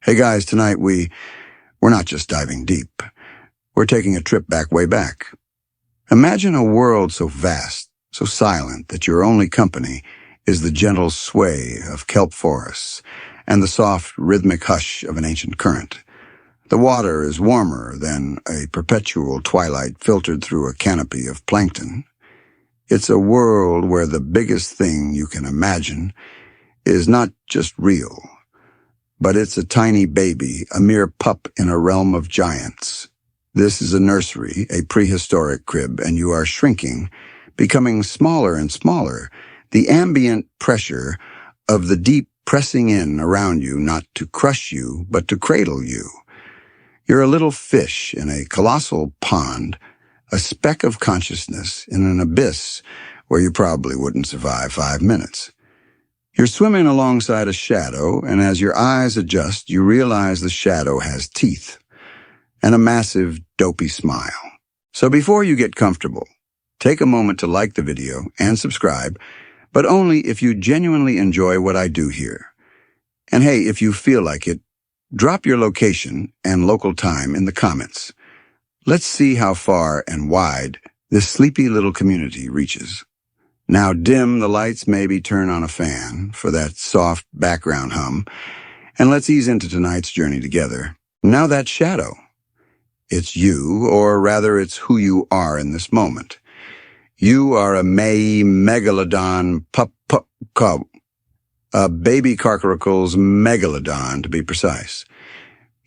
Hey guys, tonight we're not just diving deep. We're taking a trip way back. Imagine a world so vast, so silent that your only company is the gentle sway of kelp forests and the soft, rhythmic hush of an ancient current. The water is warmer than a perpetual twilight filtered through a canopy of plankton. It's a world where the biggest thing you can imagine is not just real, but it's a tiny baby, a mere pup in a realm of giants. This is a nursery, a prehistoric crib, and you are shrinking, becoming smaller and smaller, the ambient pressure of the deep pressing in around you, not to crush you, but to cradle you. You're a little fish in a colossal pond, a speck of consciousness in an abyss where you probably wouldn't survive 5 minutes. You're swimming alongside a shadow, and as your eyes adjust, you realize the shadow has teeth and a massive, dopey smile. So before you get comfortable, take a moment to like the video and subscribe, but only if you genuinely enjoy what I do here. And hey, if you feel like it, drop your location and local time in the comments. Let's see how far and wide this sleepy little community reaches. Now dim the lights, maybe turn on a fan for that soft background hum, and let's ease into tonight's journey together. Now that shadow, it's you, or rather it's who you are in this moment. You are a Megalodon Pup, a baby Carcaracle's Megalodon to be precise.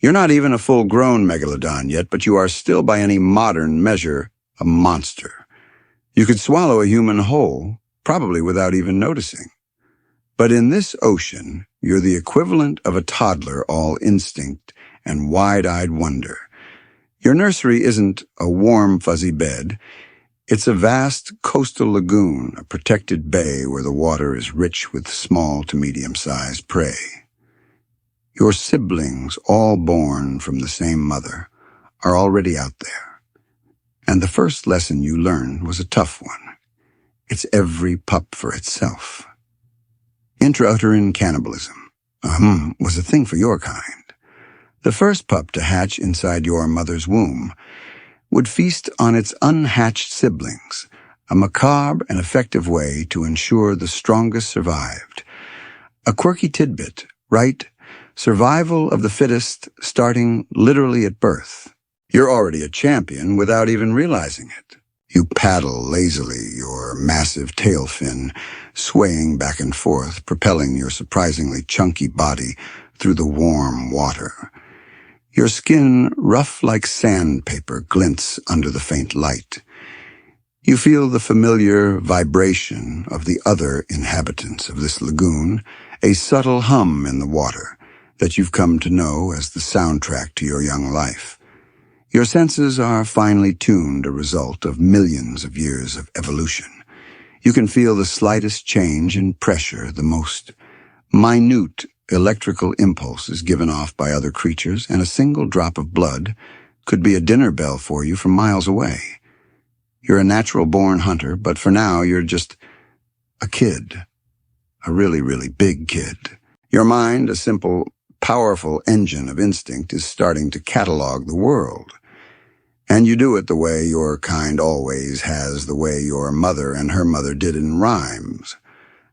You're not even a full-grown Megalodon yet, but you are still by any modern measure a monster. You could swallow a human whole, probably without even noticing. But in this ocean, you're the equivalent of a toddler, all instinct and wide-eyed wonder. Your nursery isn't a warm, fuzzy bed. It's a vast coastal lagoon, a protected bay where the water is rich with small to medium-sized prey. Your siblings, all born from the same mother, are already out there. And the first lesson you learned was a tough one. It's every pup for itself. Intrauterine cannibalism was a thing for your kind. The first pup to hatch inside your mother's womb would feast on its unhatched siblings, a macabre and effective way to ensure the strongest survived. A quirky tidbit, right? Survival of the fittest starting literally at birth. You're already a champion without even realizing it. You paddle lazily, your massive tail fin swaying back and forth, propelling your surprisingly chunky body through the warm water. Your skin, rough like sandpaper, glints under the faint light. You feel the familiar vibration of the other inhabitants of this lagoon, a subtle hum in the water that you've come to know as the soundtrack to your young life. Your senses are finely tuned, a result of millions of years of evolution. You can feel the slightest change in pressure, the most minute electrical impulse is given off by other creatures, and a single drop of blood could be a dinner bell for you from miles away. You're a natural-born hunter, but for now you're just a kid, a really, really big kid. Your mind, a simple, powerful engine of instinct, is starting to catalog the world. And you do it the way your kind always has, the way your mother and her mother did in rhymes.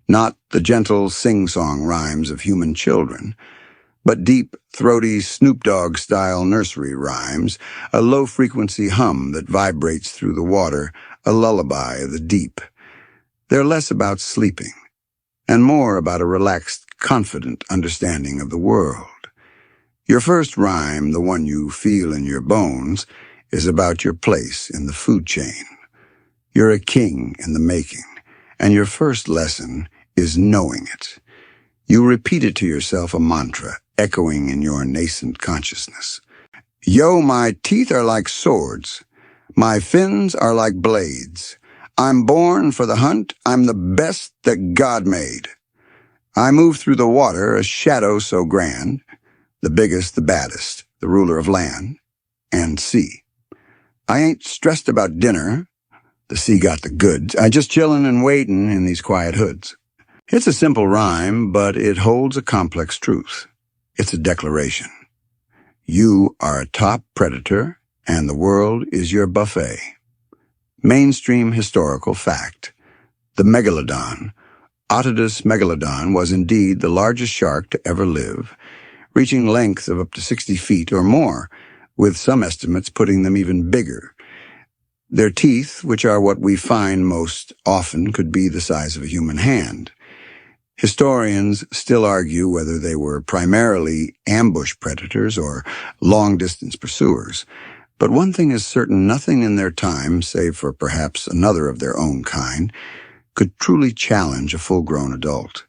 Not the gentle sing-song rhymes of human children, but deep, throaty Snoop Dogg-Style Nursery rhymes, a low-frequency hum that vibrates through the water, a lullaby of the deep. They're less about sleeping, and more about a relaxed, confident understanding of the world. Your first rhyme, the one you feel in your bones, is about your place in the food chain. You're a king in the making, and your first lesson is knowing it. You repeat it to yourself, a mantra, echoing in your nascent consciousness. Yo, my teeth are like swords. My fins are like blades. I'm born for the hunt. I'm the best that God made. I move through the water, a shadow so grand, the biggest, the baddest, the ruler of land and sea. I ain't stressed about dinner. The sea got the goods. I just chillin' and waitin' in these quiet hoods. It's a simple rhyme, but it holds a complex truth. It's a declaration. You are a top predator, and the world is your buffet. Mainstream historical fact. The Megalodon, Otodus megalodon, was indeed the largest shark to ever live, reaching lengths of up to 60 feet or more, with some estimates putting them even bigger. Their teeth, which are what we find most often, could be the size of a human hand. Historians still argue whether they were primarily ambush predators or long-distance pursuers. But one thing is certain: nothing in their time, save for perhaps another of their own kind, could truly challenge a full-grown adult.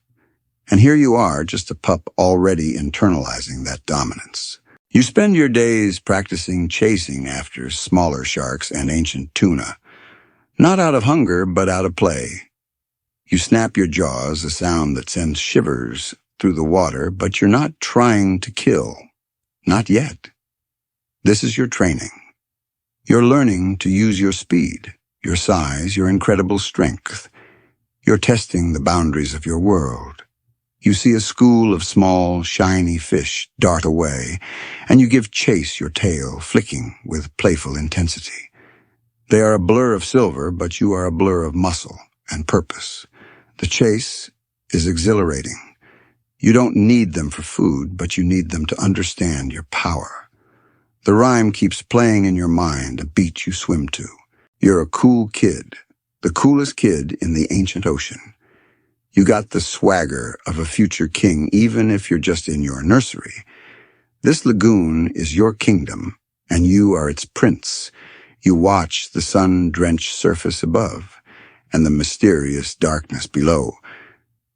And here you are, just a pup, already internalizing that dominance. You spend your days practicing chasing after smaller sharks and ancient tuna, not out of hunger, but out of play. You snap your jaws, a sound that sends shivers through the water, but you're not trying to kill. Not yet. This is your training. You're learning to use your speed, your size, your incredible strength. You're testing the boundaries of your world. You see a school of small, shiny fish dart away, and you give chase, your tail flicking with playful intensity. They are a blur of silver, but you are a blur of muscle and purpose. The chase is exhilarating. You don't need them for food, but you need them to understand your power. The rhyme keeps playing in your mind, a beat you swim to. You're a cool kid, the coolest kid in the ancient ocean. You got the swagger of a future king, even if you're just in your nursery. This lagoon is your kingdom, and you are its prince. You watch the sun-drenched surface above and the mysterious darkness below.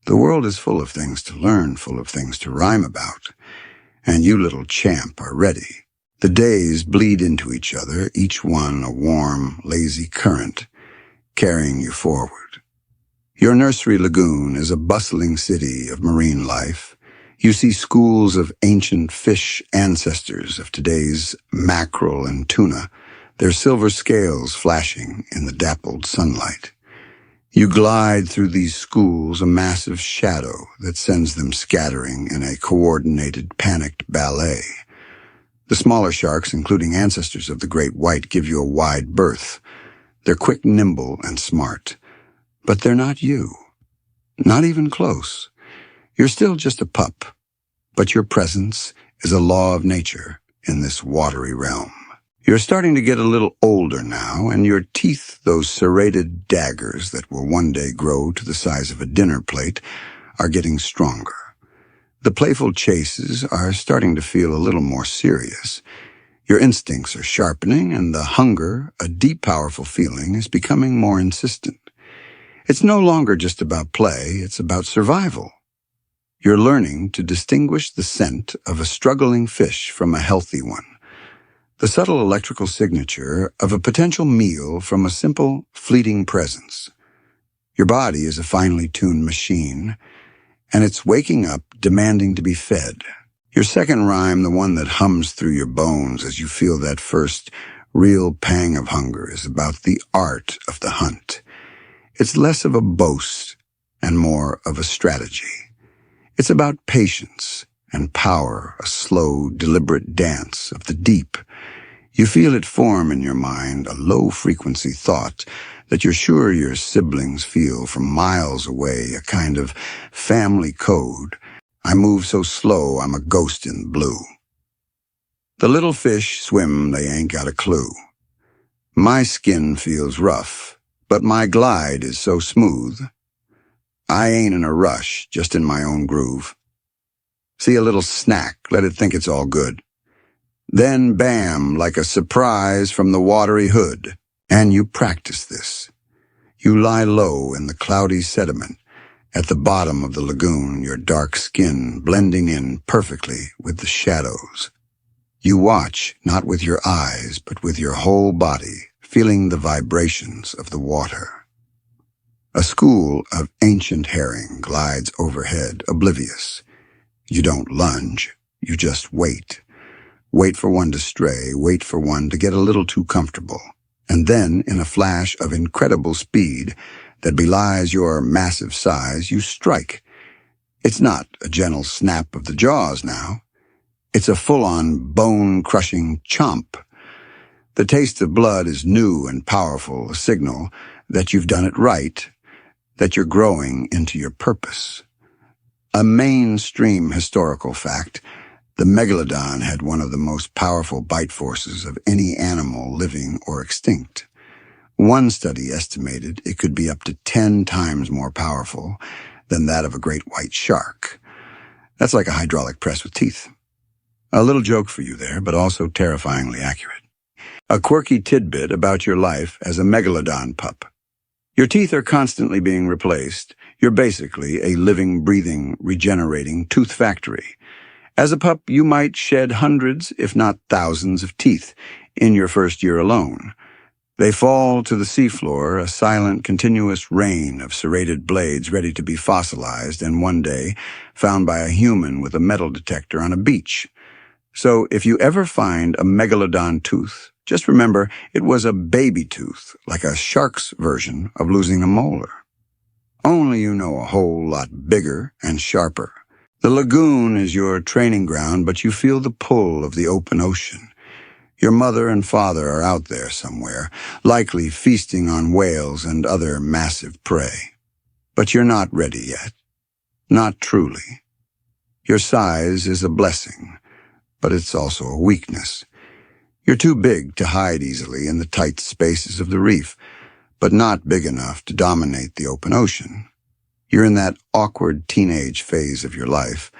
The world is full of things to learn, full of things to rhyme about. And you, little champ, are ready. The days bleed into each other, each one a warm, lazy current, carrying you forward. Your nursery lagoon is a bustling city of marine life. You see schools of ancient fish ancestors of today's mackerel and tuna, their silver scales flashing in the dappled sunlight. You glide through these schools, a massive shadow that sends them scattering in a coordinated, panicked ballet. The smaller sharks, including ancestors of the great white, give you a wide berth. They're quick, nimble, and smart. But they're not you. Not even close. You're still just a pup, but your presence is a law of nature in this watery realm. You're starting to get a little older now, and your teeth, those serrated daggers that will one day grow to the size of a dinner plate, are getting stronger. The playful chases are starting to feel a little more serious. Your instincts are sharpening, and the hunger, a deep, powerful feeling, is becoming more insistent. It's no longer just about play, it's about survival. You're learning to distinguish the scent of a struggling fish from a healthy one, the subtle electrical signature of a potential meal from a simple, fleeting presence. Your body is a finely tuned machine, and it's waking up, demanding to be fed. Your second rhyme, the one that hums through your bones as you feel that first real pang of hunger, is about the art of the hunt. It's less of a boast and more of a strategy. It's about patience and power, a slow, deliberate dance of the deep. You feel it form in your mind, a low-frequency thought that you're sure your siblings feel from miles away, a kind of family code. I move so slow, I'm a ghost in blue. The little fish swim, they ain't got a clue. My skin feels rough, but my glide is so smooth. I ain't in a rush, just in my own groove. See a little snack, let it think it's all good. Then bam, like a surprise from the watery hood. And you practice this. You lie low in the cloudy sediment, at the bottom of the lagoon, your dark skin blending in perfectly with the shadows. You watch, not with your eyes, but with your whole body, feeling the vibrations of the water. A school of ancient herring glides overhead, oblivious. You don't lunge, you just wait. Wait for one to stray, wait for one to get a little too comfortable. And then, in a flash of incredible speed that belies your massive size, you strike. It's not a gentle snap of the jaws now. It's a full-on bone-crushing chomp. The taste of blood is new and powerful, a signal that you've done it right, that you're growing into your purpose. A mainstream historical fact, the Megalodon had one of the most powerful bite forces of any animal living or extinct. One study estimated it could be up to 10 times more powerful than that of a great white shark. That's like a hydraulic press with teeth. A little joke for you there, but also terrifyingly accurate. A quirky tidbit about your life as a Megalodon pup. Your teeth are constantly being replaced. You're basically a living, breathing, regenerating tooth factory. As a pup, you might shed hundreds, if not thousands, of teeth in your first year alone. They fall to the seafloor, a silent, continuous rain of serrated blades ready to be fossilized and one day found by a human with a metal detector on a beach. So if you ever find a Megalodon tooth, just remember it was a baby tooth, like a shark's version of losing a molar. Only you know a whole lot bigger and sharper. The lagoon is your training ground, but you feel the pull of the open ocean. Your mother and father are out there somewhere, likely feasting on whales and other massive prey. But you're not ready yet. Not truly. Your size is a blessing, but it's also a weakness. You're too big to hide easily in the tight spaces of the reef, but not big enough to dominate the open ocean. You're in that awkward teenage phase of your life,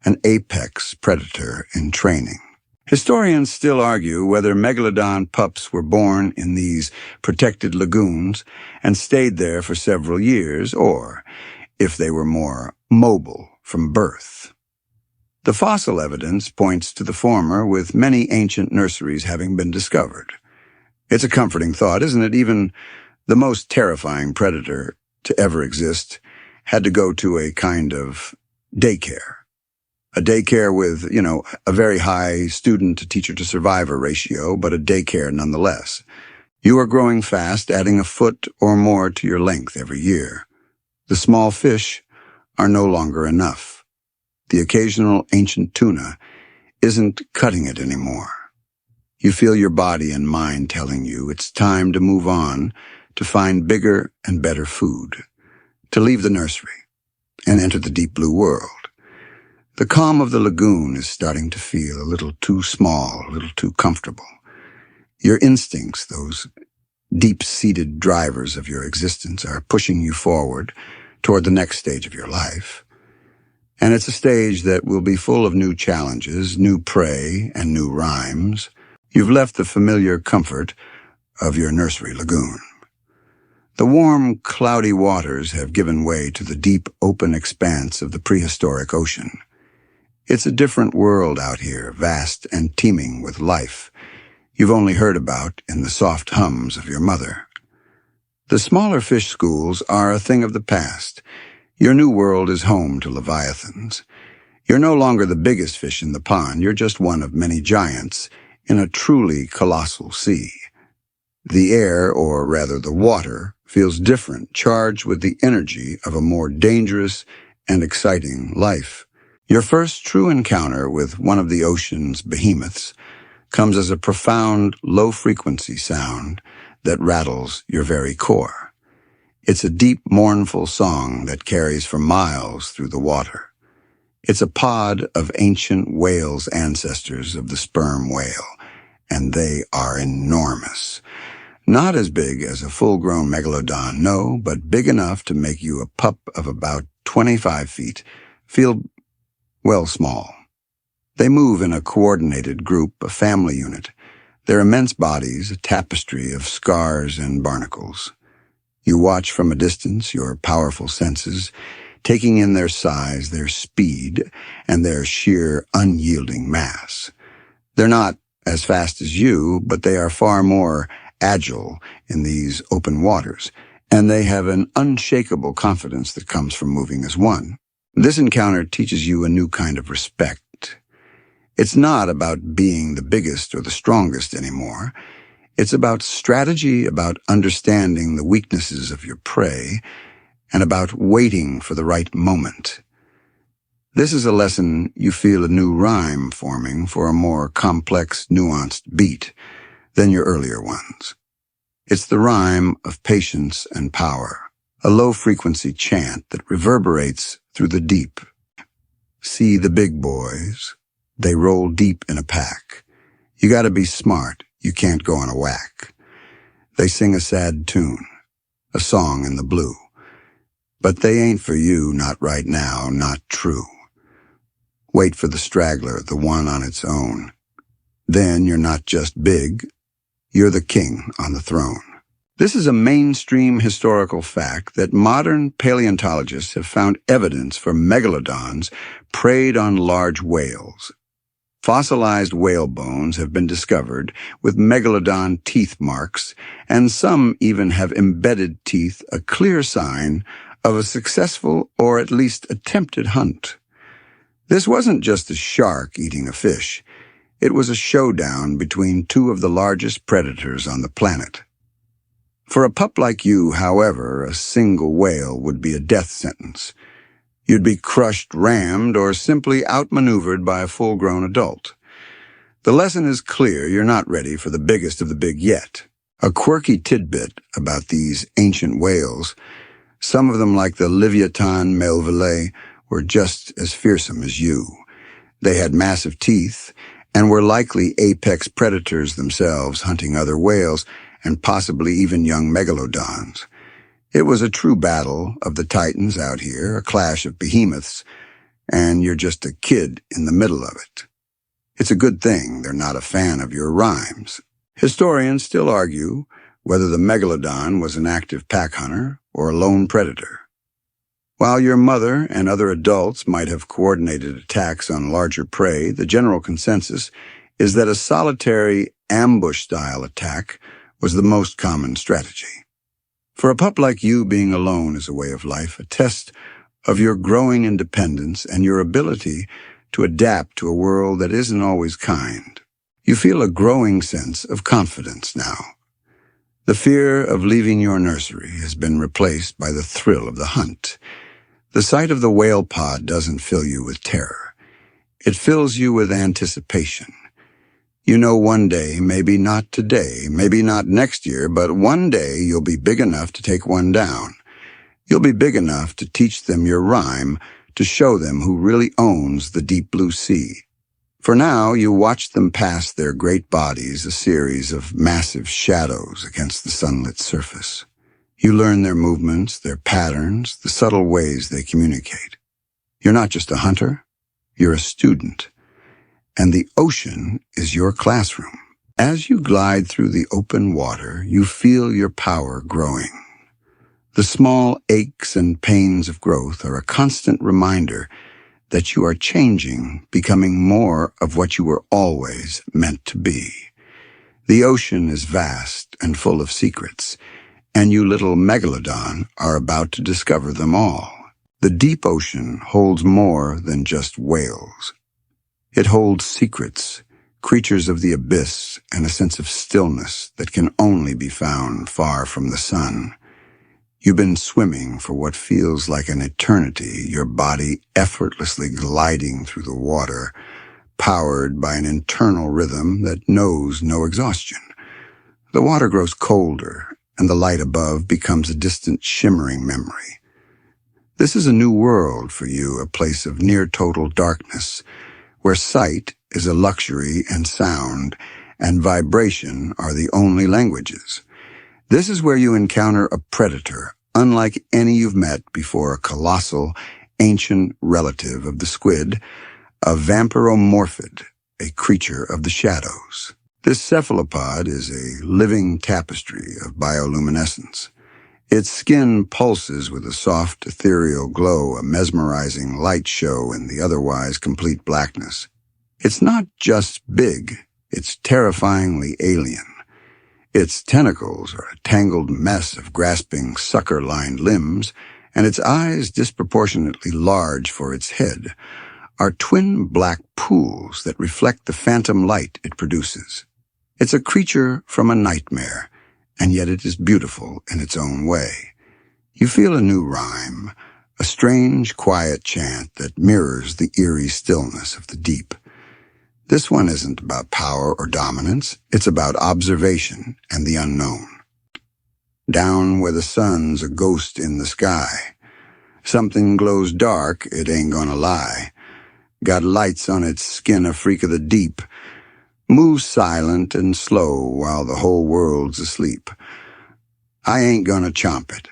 an apex predator in training. Historians still argue whether Megalodon pups were born in these protected lagoons and stayed there for several years, or if they were more mobile from birth. The fossil evidence points to the former, with many ancient nurseries having been discovered. It's a comforting thought, isn't it? Even the most terrifying predator to ever exist had to go to a kind of daycare. A daycare with, a very high student-to-teacher-to-survivor ratio, but a daycare nonetheless. You are growing fast, adding a foot or more to your length every year. The small fish are no longer enough. The occasional ancient tuna isn't cutting it anymore. You feel your body and mind telling you it's time to move on, to find bigger and better food, to leave the nursery and enter the deep blue world. The calm of the lagoon is starting to feel a little too small, a little too comfortable. Your instincts, those deep-seated drivers of your existence, are pushing you forward toward the next stage of your life. And it's a stage that will be full of new challenges, new prey, and new rhymes. You've left the familiar comfort of your nursery lagoon. The warm, cloudy waters have given way to the deep, open expanse of the prehistoric ocean. It's a different world out here, vast and teeming with life you've only heard about in the soft hums of your mother. The smaller fish schools are a thing of the past. Your new world is home to leviathans. You're no longer the biggest fish in the pond. You're just one of many giants in a truly colossal sea. The air, or rather the water, feels different, charged with the energy of a more dangerous and exciting life. Your first true encounter with one of the ocean's behemoths comes as a profound, low-frequency sound that rattles your very core. It's a deep, mournful song that carries for miles through the water. It's a pod of ancient whales' ancestors of the sperm whale, and they are enormous. Not as big as a full-grown megalodon, no, but big enough to make you a pup of about 25 feet feel, well, small. They move in a coordinated group, a family unit. Their immense bodies, a tapestry of scars and barnacles. You watch from a distance, your powerful senses, taking in their size, their speed, and their sheer, unyielding mass. They're not as fast as you, but they are far more agile in these open waters, and they have an unshakable confidence that comes from moving as one. This encounter teaches you a new kind of respect. It's not about being the biggest or the strongest anymore. It's about strategy, about understanding the weaknesses of your prey, and about waiting for the right moment. This is a lesson you feel a new rhyme forming for a more complex, nuanced beat than your earlier ones. It's the rhyme of patience and power, a low-frequency chant that reverberates through the deep. See the big boys. They roll deep in a pack. You gotta be smart. You can't go on a whack. They sing a sad tune, a song in the blue. But they ain't for you, not right now, not true. Wait for the straggler, the one on its own. Then you're not just big, you're the king on the throne. This is a mainstream historical fact that modern paleontologists have found evidence for megalodons preyed on large whales. Fossilized whale bones have been discovered with megalodon teeth marks, and some even have embedded teeth, a clear sign of a successful or at least attempted hunt. This wasn't just a shark eating a fish. It was a showdown between two of the largest predators on the planet. For a pup like you, however, a single whale would be a death sentence. You'd be crushed, rammed, or simply outmaneuvered by a full-grown adult. The lesson is clear. You're not ready for the biggest of the big yet. A quirky tidbit about these ancient whales: some of them, like the Leviathan Melville, were just as fearsome as you. They had massive teeth and were likely apex predators themselves, hunting other whales and possibly even young megalodons. It was a true battle of the titans out here, a clash of behemoths, and you're just a kid in the middle of it. It's a good thing they're not a fan of your rhymes. Historians still argue whether the megalodon was an active pack hunter or a lone predator. While your mother and other adults might have coordinated attacks on larger prey, the general consensus is that a solitary ambush-style attack was the most common strategy. For a pup like you, being alone is a way of life, a test of your growing independence and your ability to adapt to a world that isn't always kind. You feel a growing sense of confidence now. The fear of leaving your nursery has been replaced by the thrill of the hunt. The sight of the whale pod doesn't fill you with terror. It fills you with anticipation. You know one day, maybe not today, maybe not next year, but one day you'll be big enough to take one down. You'll be big enough to teach them your rhyme, to show them who really owns the deep blue sea. For now, you watch them pass their great bodies, a series of massive shadows against the sunlit surface. You learn their movements, their patterns, the subtle ways they communicate. You're not just a hunter, you're a student. And the ocean is your classroom. As you glide through the open water, you feel your power growing. The small aches and pains of growth are a constant reminder that you are changing, becoming more of what you were always meant to be. The ocean is vast and full of secrets, and you little megalodon are about to discover them all. The deep ocean holds more than just whales. It holds secrets, creatures of the abyss, and a sense of stillness that can only be found far from the sun. You've been swimming for what feels like an eternity, your body effortlessly gliding through the water, powered by an internal rhythm that knows no exhaustion. The water grows colder, and the light above becomes a distant shimmering memory. This is a new world for you, a place of near-total darkness, where sight is a luxury and sound and vibration are the only languages. This is where you encounter a predator, unlike any you've met before, a colossal, ancient relative of the squid, a vampiromorphid, a creature of the shadows. This cephalopod is a living tapestry of bioluminescence. Its skin pulses with a soft, ethereal glow, a mesmerizing light show in the otherwise complete blackness. It's not just big, it's terrifyingly alien. Its tentacles are a tangled mess of grasping, sucker-lined limbs, and its eyes, disproportionately large for its head, are twin black pools that reflect the phantom light it produces. It's a creature from a nightmare, and yet it is beautiful in its own way. You feel a new rhyme, a strange, quiet chant that mirrors the eerie stillness of the deep. This one isn't about power or dominance, it's about observation and the unknown. Down where the sun's a ghost in the sky. Something glows dark, it ain't gonna lie. Got lights on its skin, a freak of the deep. Moves silent and slow while the whole world's asleep. I ain't gonna chomp it.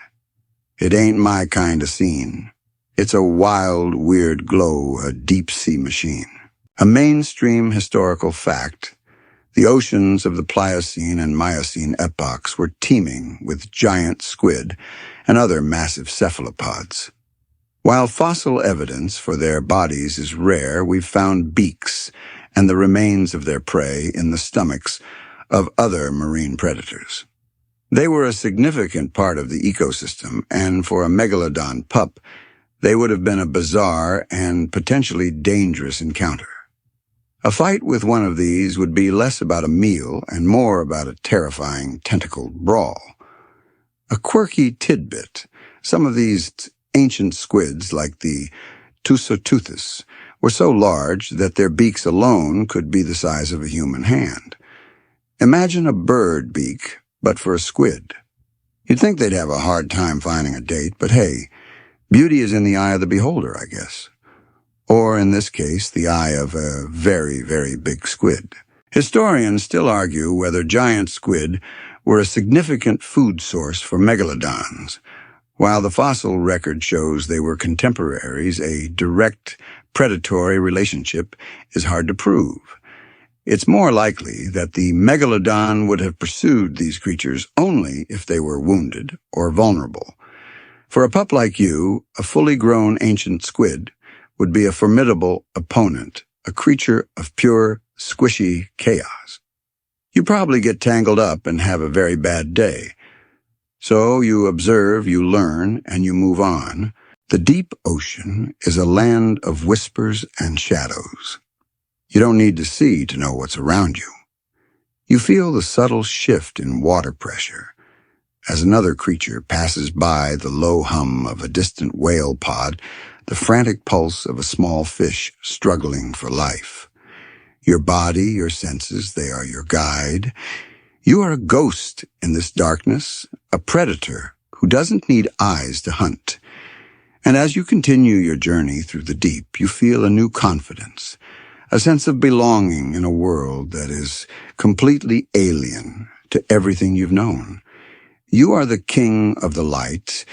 It ain't my kind of scene. It's a wild, weird glow, a deep-sea machine. A mainstream historical fact, the oceans of the Pliocene and Miocene epochs were teeming with giant squid and other massive cephalopods. While fossil evidence for their bodies is rare, we've found beaks and the remains of their prey in the stomachs of other marine predators. They were a significant part of the ecosystem, and for a Megalodon pup, they would have been a bizarre and potentially dangerous encounter. A fight with one of these would be less about a meal and more about a terrifying tentacled brawl. A quirky tidbit, some of these ancient squids, like the Tusoteuthis, were so large that their beaks alone could be the size of a human hand. Imagine a bird beak, but for a squid. You'd think they'd have a hard time finding a date, but hey, beauty is in the eye of the beholder, I guess. Or, in this case, the eye of a very, very big squid. Historians still argue whether giant squid were a significant food source for megalodons. While the fossil record shows they were contemporaries, a direct predatory relationship is hard to prove. It's more likely that the megalodon would have pursued these creatures only if they were wounded or vulnerable. For a pup like you, a fully grown ancient squid would be a formidable opponent, a creature of pure, squishy chaos. You probably get tangled up and have a very bad day. So you observe, you learn, and you move on. The deep ocean is a land of whispers and shadows. You don't need to see to know what's around you. You feel the subtle shift in water pressure. As another creature passes by, the low hum of a distant whale pod, the frantic pulse of a small fish struggling for life. Your body, your senses, they are your guide. You are a ghost in this darkness, a predator who doesn't need eyes to hunt. And as you continue your journey through the deep, you feel a new confidence, a sense of belonging in a world that is completely alien to everything you've known. You are the king of the light,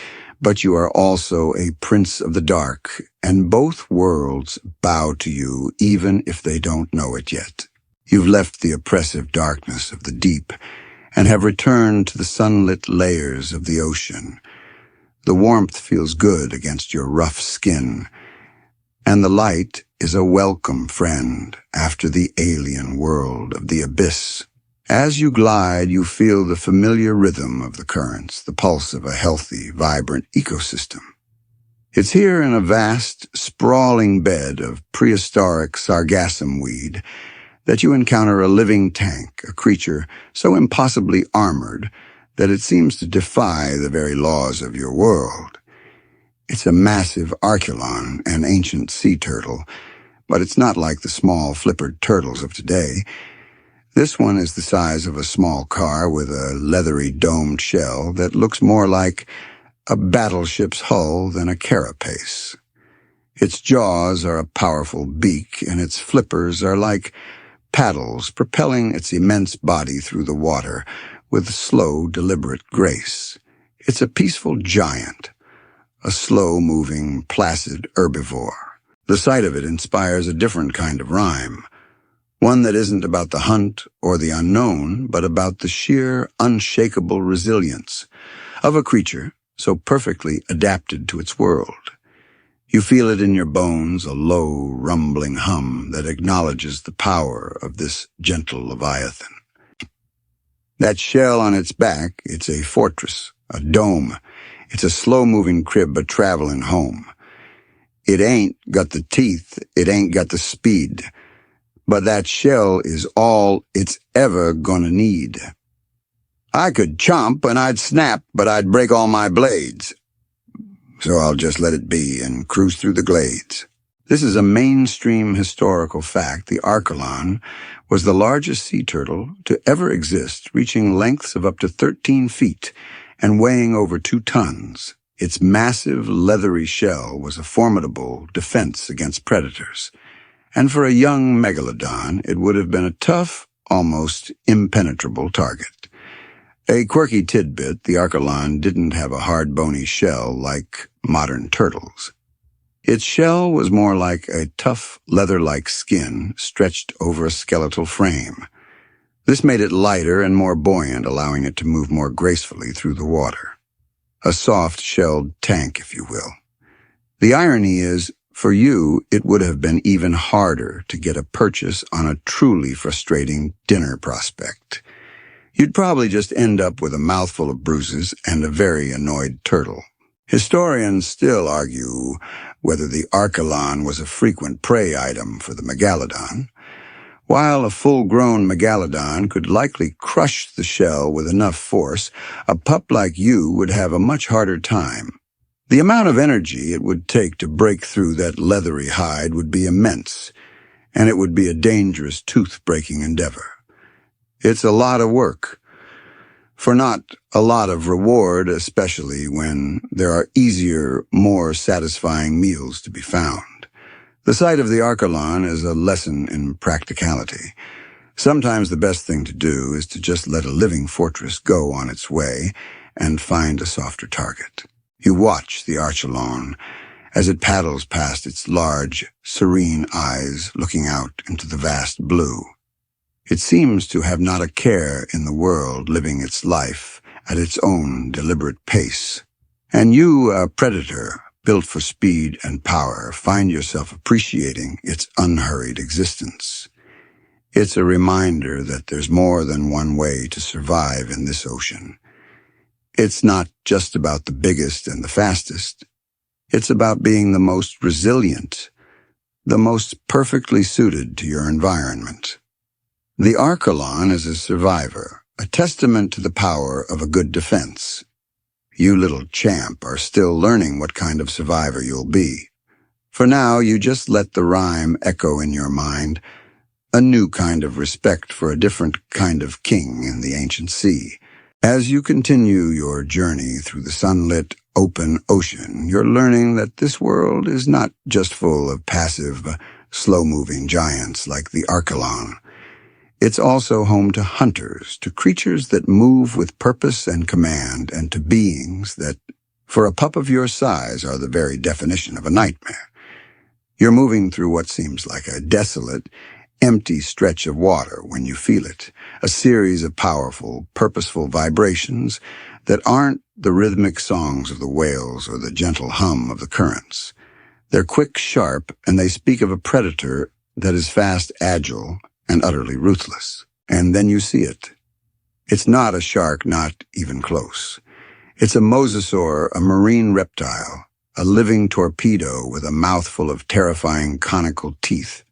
but you are also a prince of the dark, and both worlds bow to you even if they don't know it yet. You've left the oppressive darkness of the deep and have returned to the sunlit layers of the ocean. The warmth feels good against your rough skin, and the light is a welcome friend after the alien world of the abyss. As you glide, you feel the familiar rhythm of the currents, the pulse of a healthy, vibrant ecosystem. It's here in a vast, sprawling bed of prehistoric sargassum weed that you encounter a living tank, a creature so impossibly armored that it seems to defy the very laws of your world. It's a massive archelon, an ancient sea turtle, but it's not like the small, flippered turtles of today. This one is the size of a small car with a leathery domed shell that looks more like a battleship's hull than a carapace. Its jaws are a powerful beak, and its flippers are like paddles propelling its immense body through the water with slow, deliberate grace. It's a peaceful giant, a slow-moving, placid herbivore. The sight of it inspires a different kind of rhyme, one that isn't about the hunt or the unknown, but about the sheer, unshakable resilience of a creature so perfectly adapted to its world. You feel it in your bones, a low, rumbling hum that acknowledges the power of this gentle leviathan. That shell on its back, it's a fortress, a dome. It's a slow-moving crib, a traveling home. It ain't got the teeth, it ain't got the speed, but that shell is all it's ever gonna need. I could chomp and I'd snap, but I'd break all my blades. so I'll just let it be and cruise through the glades. This is a mainstream historical fact. The Archelon was the largest sea turtle to ever exist, reaching lengths of up to 13 feet and weighing over 2 tons. Its massive, leathery shell was a formidable defense against predators. And for a young megalodon, it would have been a tough, almost impenetrable target. A quirky tidbit, the Archelon didn't have a hard, bony shell like modern turtles. Its shell was more like a tough, leather-like skin stretched over a skeletal frame. This made it lighter and more buoyant, allowing it to move more gracefully through the water. A soft-shelled tank, if you will. The irony is, for you, it would have been even harder to get a purchase on a truly frustrating dinner prospect. You'd probably just end up with a mouthful of bruises and a very annoyed turtle. Historians still argue whether the Archelon was a frequent prey item for the Megalodon. While a full-grown Megalodon could likely crush the shell with enough force, a pup like you would have a much harder time. The amount of energy it would take to break through that leathery hide would be immense, and it would be a dangerous, tooth-breaking endeavor. It's a lot of work, for not a lot of reward, especially when there are easier, more satisfying meals to be found. The sight of the Archelon is a lesson in practicality. Sometimes the best thing to do is to just let a living fortress go on its way and find a softer target. You watch the Archelon as it paddles past its large, serene eyes looking out into the vast blue. It seems to have not a care in the world, living its life at its own deliberate pace. And you, a predator, built for speed and power, find yourself appreciating its unhurried existence. It's a reminder that there's more than one way to survive in this ocean. It's not just about the biggest and the fastest. It's about being the most resilient, the most perfectly suited to your environment. The Archelon is a survivor, a testament to the power of a good defense. You little champ are still learning what kind of survivor you'll be. For now, you just let the rhyme echo in your mind, a new kind of respect for a different kind of king in the ancient sea. As you continue your journey through the sunlit, open ocean, you're learning that this world is not just full of passive, slow-moving giants like the Archelon. It's also home to hunters, to creatures that move with purpose and command, and to beings that, for a pup of your size, are the very definition of a nightmare. You're moving through what seems like a desolate, empty stretch of water when you feel it, a series of powerful, purposeful vibrations that aren't the rhythmic songs of the whales or the gentle hum of the currents. They're quick, sharp, and they speak of a predator that is fast, agile, and utterly ruthless. And then you see it. It's not a shark, not even close. It's a mosasaur, a marine reptile, a living torpedo with a mouthful of terrifying conical teeth.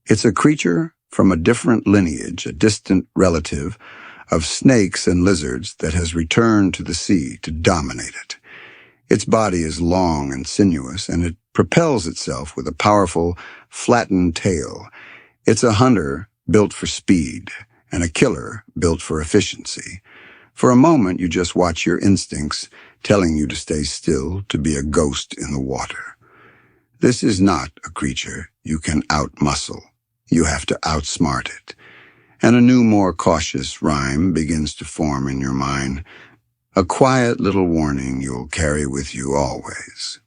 It's a creature from a different lineage, a distant relative of snakes and lizards that has returned to the sea to dominate it. Its body is long and sinuous, and it propels itself with a powerful, flattened tail. It's a hunter built for speed, and a killer built for efficiency. For a moment, you just watch your instincts telling you to stay still, to be a ghost in the water. This is not a creature you can outmuscle. You have to outsmart it. And a new, more cautious rhyme begins to form in your mind, a quiet little warning you'll carry with you always.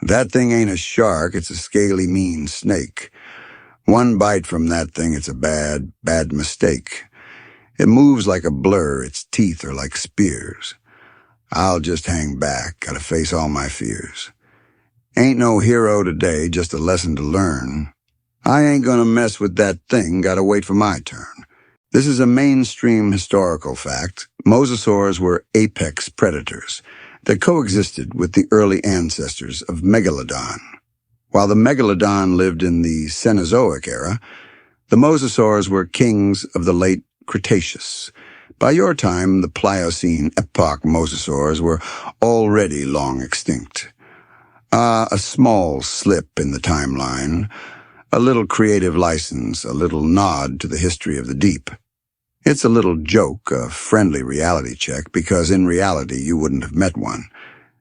That thing ain't a shark, it's a scaly, mean snake. One bite from that thing, it's a bad, bad mistake. It moves like a blur, its teeth are like spears. I'll just hang back, gotta face all my fears. Ain't no hero today, just a lesson to learn. I ain't gonna mess with that thing, gotta wait for my turn. This is a mainstream historical fact. Mosasaurs were apex predators that coexisted with the early ancestors of Megalodon. While the Megalodon lived in the Cenozoic era, the mosasaurs were kings of the late Cretaceous. By your time, the Pliocene epoch mosasaurs were already long extinct. A small slip in the timeline, a little creative license, a little nod to the history of the deep. It's a little joke, a friendly reality check, because in reality you wouldn't have met one.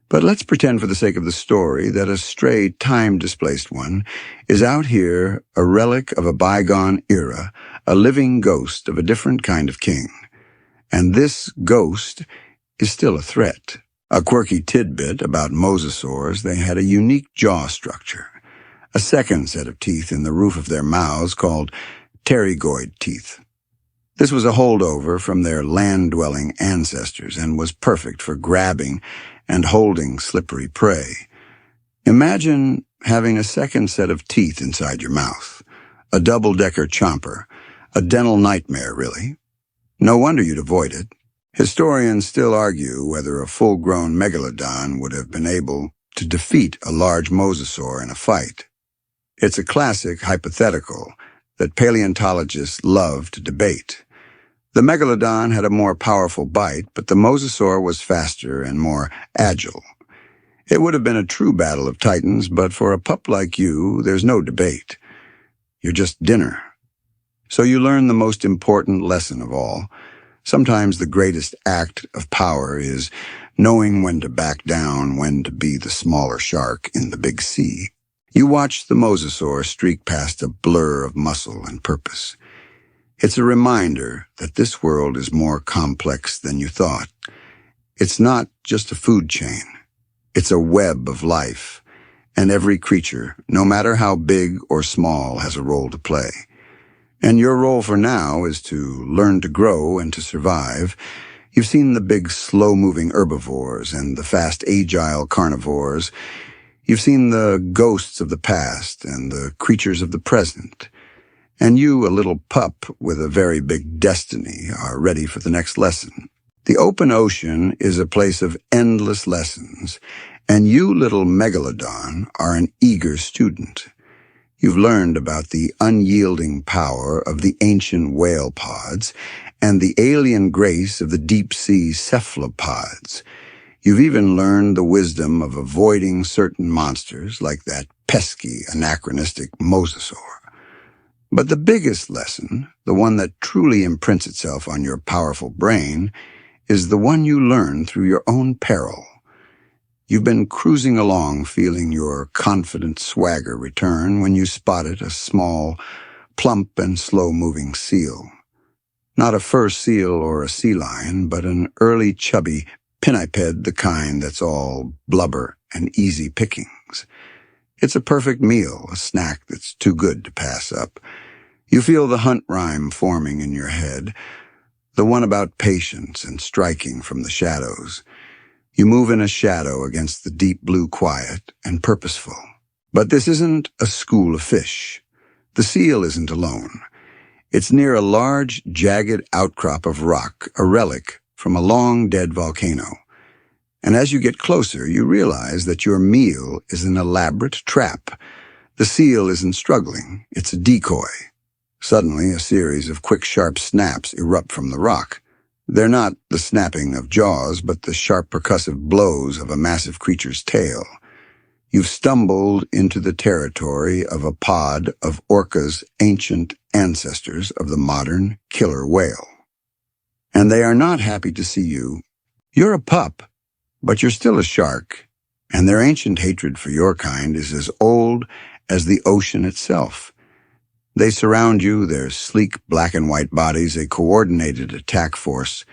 But let's pretend for the sake of the story that a stray time-displaced one is out here, a relic of a bygone era, a living ghost of a different kind of king. And this ghost is still a threat. A quirky tidbit about mosasaurs: they had a unique jaw structure, a second set of teeth in the roof of their mouths called pterygoid teeth. This was a holdover from their land-dwelling ancestors and was perfect for grabbing and holding slippery prey. Imagine having a second set of teeth inside your mouth, a double-decker chomper, a dental nightmare, really. No wonder you'd avoid it. Historians still argue whether a full-grown megalodon would have been able to defeat a large mosasaur in a fight. It's a classic hypothetical that paleontologists love to debate. The megalodon had a more powerful bite, but the mosasaur was faster and more agile. It would have been a true battle of titans, but for a pup like you, there's no debate. You're just dinner. So you learn the most important lesson of all. Sometimes the greatest act of power is knowing when to back down, when to be the smaller shark in the big sea. You watch the mosasaur streak past a blur of muscle and purpose. It's a reminder that this world is more complex than you thought. It's not just a food chain. It's a web of life, and every creature, no matter how big or small, has a role to play. And your role for now is to learn to grow and to survive. You've seen the big, slow-moving herbivores and the fast, agile carnivores. You've seen the ghosts of the past and the creatures of the present. And you, a little pup with a very big destiny, are ready for the next lesson. The open ocean is a place of endless lessons, and you, little megalodon, are an eager student. You've learned about the unyielding power of the ancient whale pods and the alien grace of the deep-sea cephalopods. You've even learned the wisdom of avoiding certain monsters like that pesky, anachronistic mosasaur. But the biggest lesson, the one that truly imprints itself on your powerful brain, is the one you learn through your own peril. You've been cruising along feeling your confident swagger return when you spotted a small, plump and slow-moving seal. Not a fur seal or a sea lion, but an early chubby pinniped, the kind that's all blubber and easy pickings. It's a perfect meal, a snack that's too good to pass up. You feel the hunt rhyme forming in your head, the one about patience and striking from the shadows. You move in a shadow against the deep blue quiet and purposeful. But this isn't a school of fish. The seal isn't alone. It's near a large, jagged outcrop of rock, a relic from a long-dead volcano. And as you get closer, you realize that your meal is an elaborate trap. The seal isn't struggling. It's a decoy. Suddenly, a series of quick, sharp snaps erupt from the rock. They're not the snapping of jaws, but the sharp, percussive blows of a massive creature's tail. You've stumbled into the territory of a pod of orcas, ancient ancestors of the modern killer whale. And they are not happy to see you. You're a pup, but you're still a shark, and their ancient hatred for your kind is as old as the ocean itself. They surround you, their sleek black and white bodies, a coordinated attack force.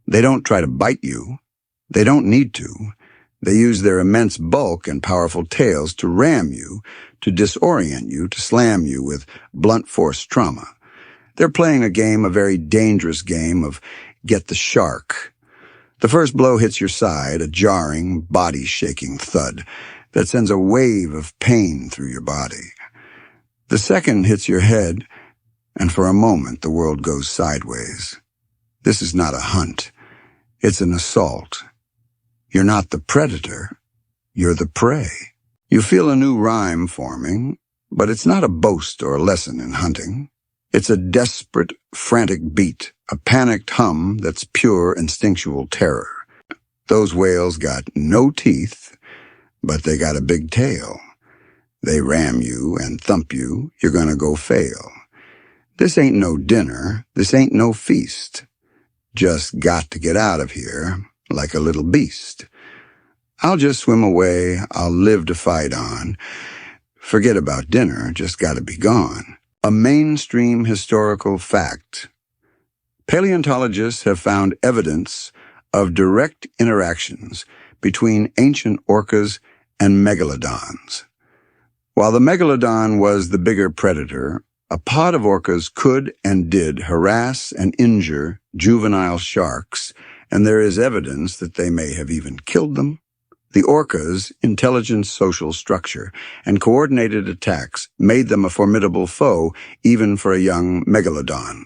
They don't try to bite you. They don't need to. They use their immense bulk and powerful tails to ram you, to disorient you, to slam you with blunt force trauma. They're playing a game, a very dangerous game of get the shark. The first blow hits your side, a jarring, body-shaking thud that sends a wave of pain through your body. The second hits your head, and for a moment the world goes sideways. This is not a hunt. It's an assault. You're not the predator. You're the prey. You feel a new rhyme forming, but it's not a boast or a lesson in hunting. It's a desperate, frantic beat, a panicked hum that's pure instinctual terror. Those whales got no teeth, but they got a big tail. They ram you and thump you, you're gonna go fail. This ain't no dinner, this ain't no feast. Just got to get out of here like a little beast. I'll just swim away, I'll live to fight on. Forget about dinner, just gotta be gone. A mainstream historical fact. Paleontologists have found evidence of direct interactions between ancient orcas and megalodons. While the megalodon was the bigger predator, a pod of orcas could and did harass and injure juvenile sharks, and there is evidence that they may have even killed them. The orcas' intelligent social structure and coordinated attacks made them a formidable foe even for a young megalodon.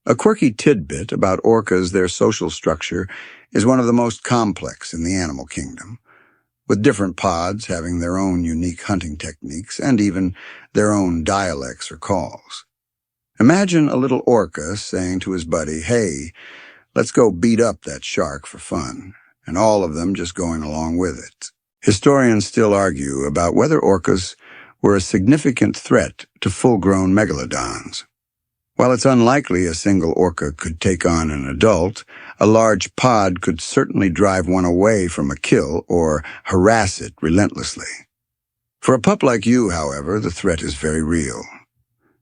A quirky tidbit about orcas, their social structure, is one of the most complex in the animal kingdom, with different pods having their own unique hunting techniques and even their own dialects or calls. Imagine a little orca saying to his buddy, "Hey, let's go beat up that shark for fun," and all of them just going along with it. Historians still argue about whether orcas were a significant threat to full-grown megalodons. While it's unlikely a single orca could take on an adult, a large pod could certainly drive one away from a kill or harass it relentlessly. For a pup like you, however, the threat is very real.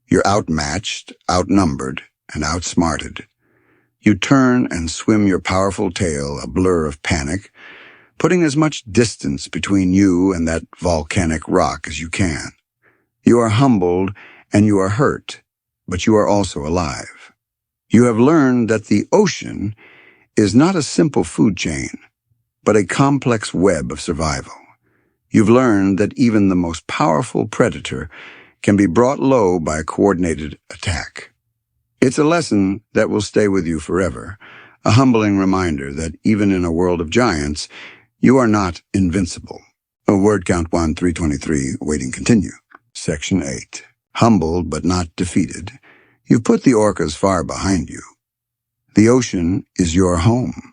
You're outmatched, outnumbered, and outsmarted. You turn and swim your powerful tail a blur of panic, putting as much distance between you and that volcanic rock as you can. You are humbled and you are hurt, but you are also alive. You have learned that the ocean is not a simple food chain, but a complex web of survival. You've learned that even the most powerful predator can be brought low by a coordinated attack. It's a lesson that will stay with you forever, a humbling reminder that even in a world of giants, you are not invincible. Word count 1, 323, waiting continue. Section 8. Humbled but not defeated, you've put the orcas far behind you. The ocean is your home.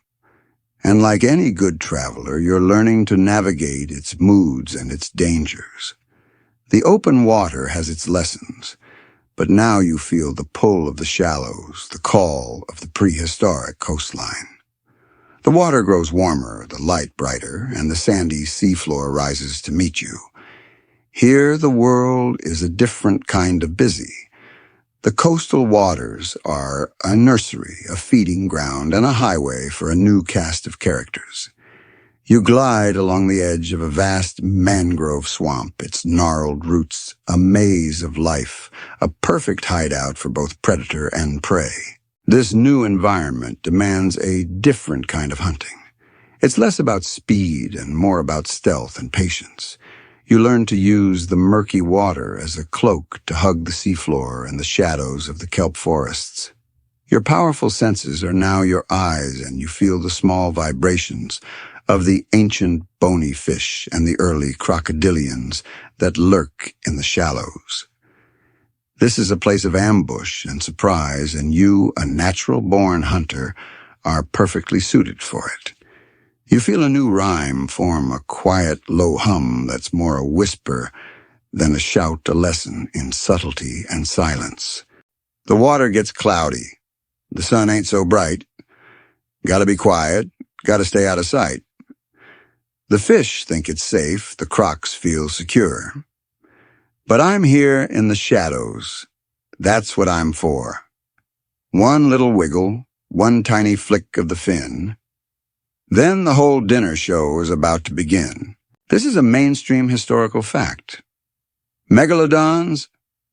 And like any good traveler, you're learning to navigate its moods and its dangers. The open water has its lessons, but now you feel the pull of the shallows, the call of the prehistoric coastline. The water grows warmer, the light brighter, and the sandy seafloor rises to meet you. Here the world is a different kind of busy. The coastal waters are a nursery, a feeding ground, and a highway for a new cast of characters. You glide along the edge of a vast mangrove swamp, its gnarled roots, a maze of life, a perfect hideout for both predator and prey. This new environment demands a different kind of hunting. It's less about speed and more about stealth and patience. You learn to use the murky water as a cloak to hug the seafloor and the shadows of the kelp forests. Your powerful senses are now your eyes, and you feel the small vibrations of the ancient bony fish and the early crocodilians that lurk in the shallows. This is a place of ambush and surprise, and you, a natural-born hunter, are perfectly suited for it. You feel a new rhyme form, a quiet, low hum that's more a whisper than a shout, a lesson in subtlety and silence. The water gets cloudy. The sun ain't so bright. Gotta be quiet. Gotta stay out of sight. The fish think it's safe. The crocs feel secure. But I'm here in the shadows. That's what I'm for. One little wiggle, one tiny flick of the fin. Then the whole dinner show is about to begin. This is a mainstream historical fact. Megalodons,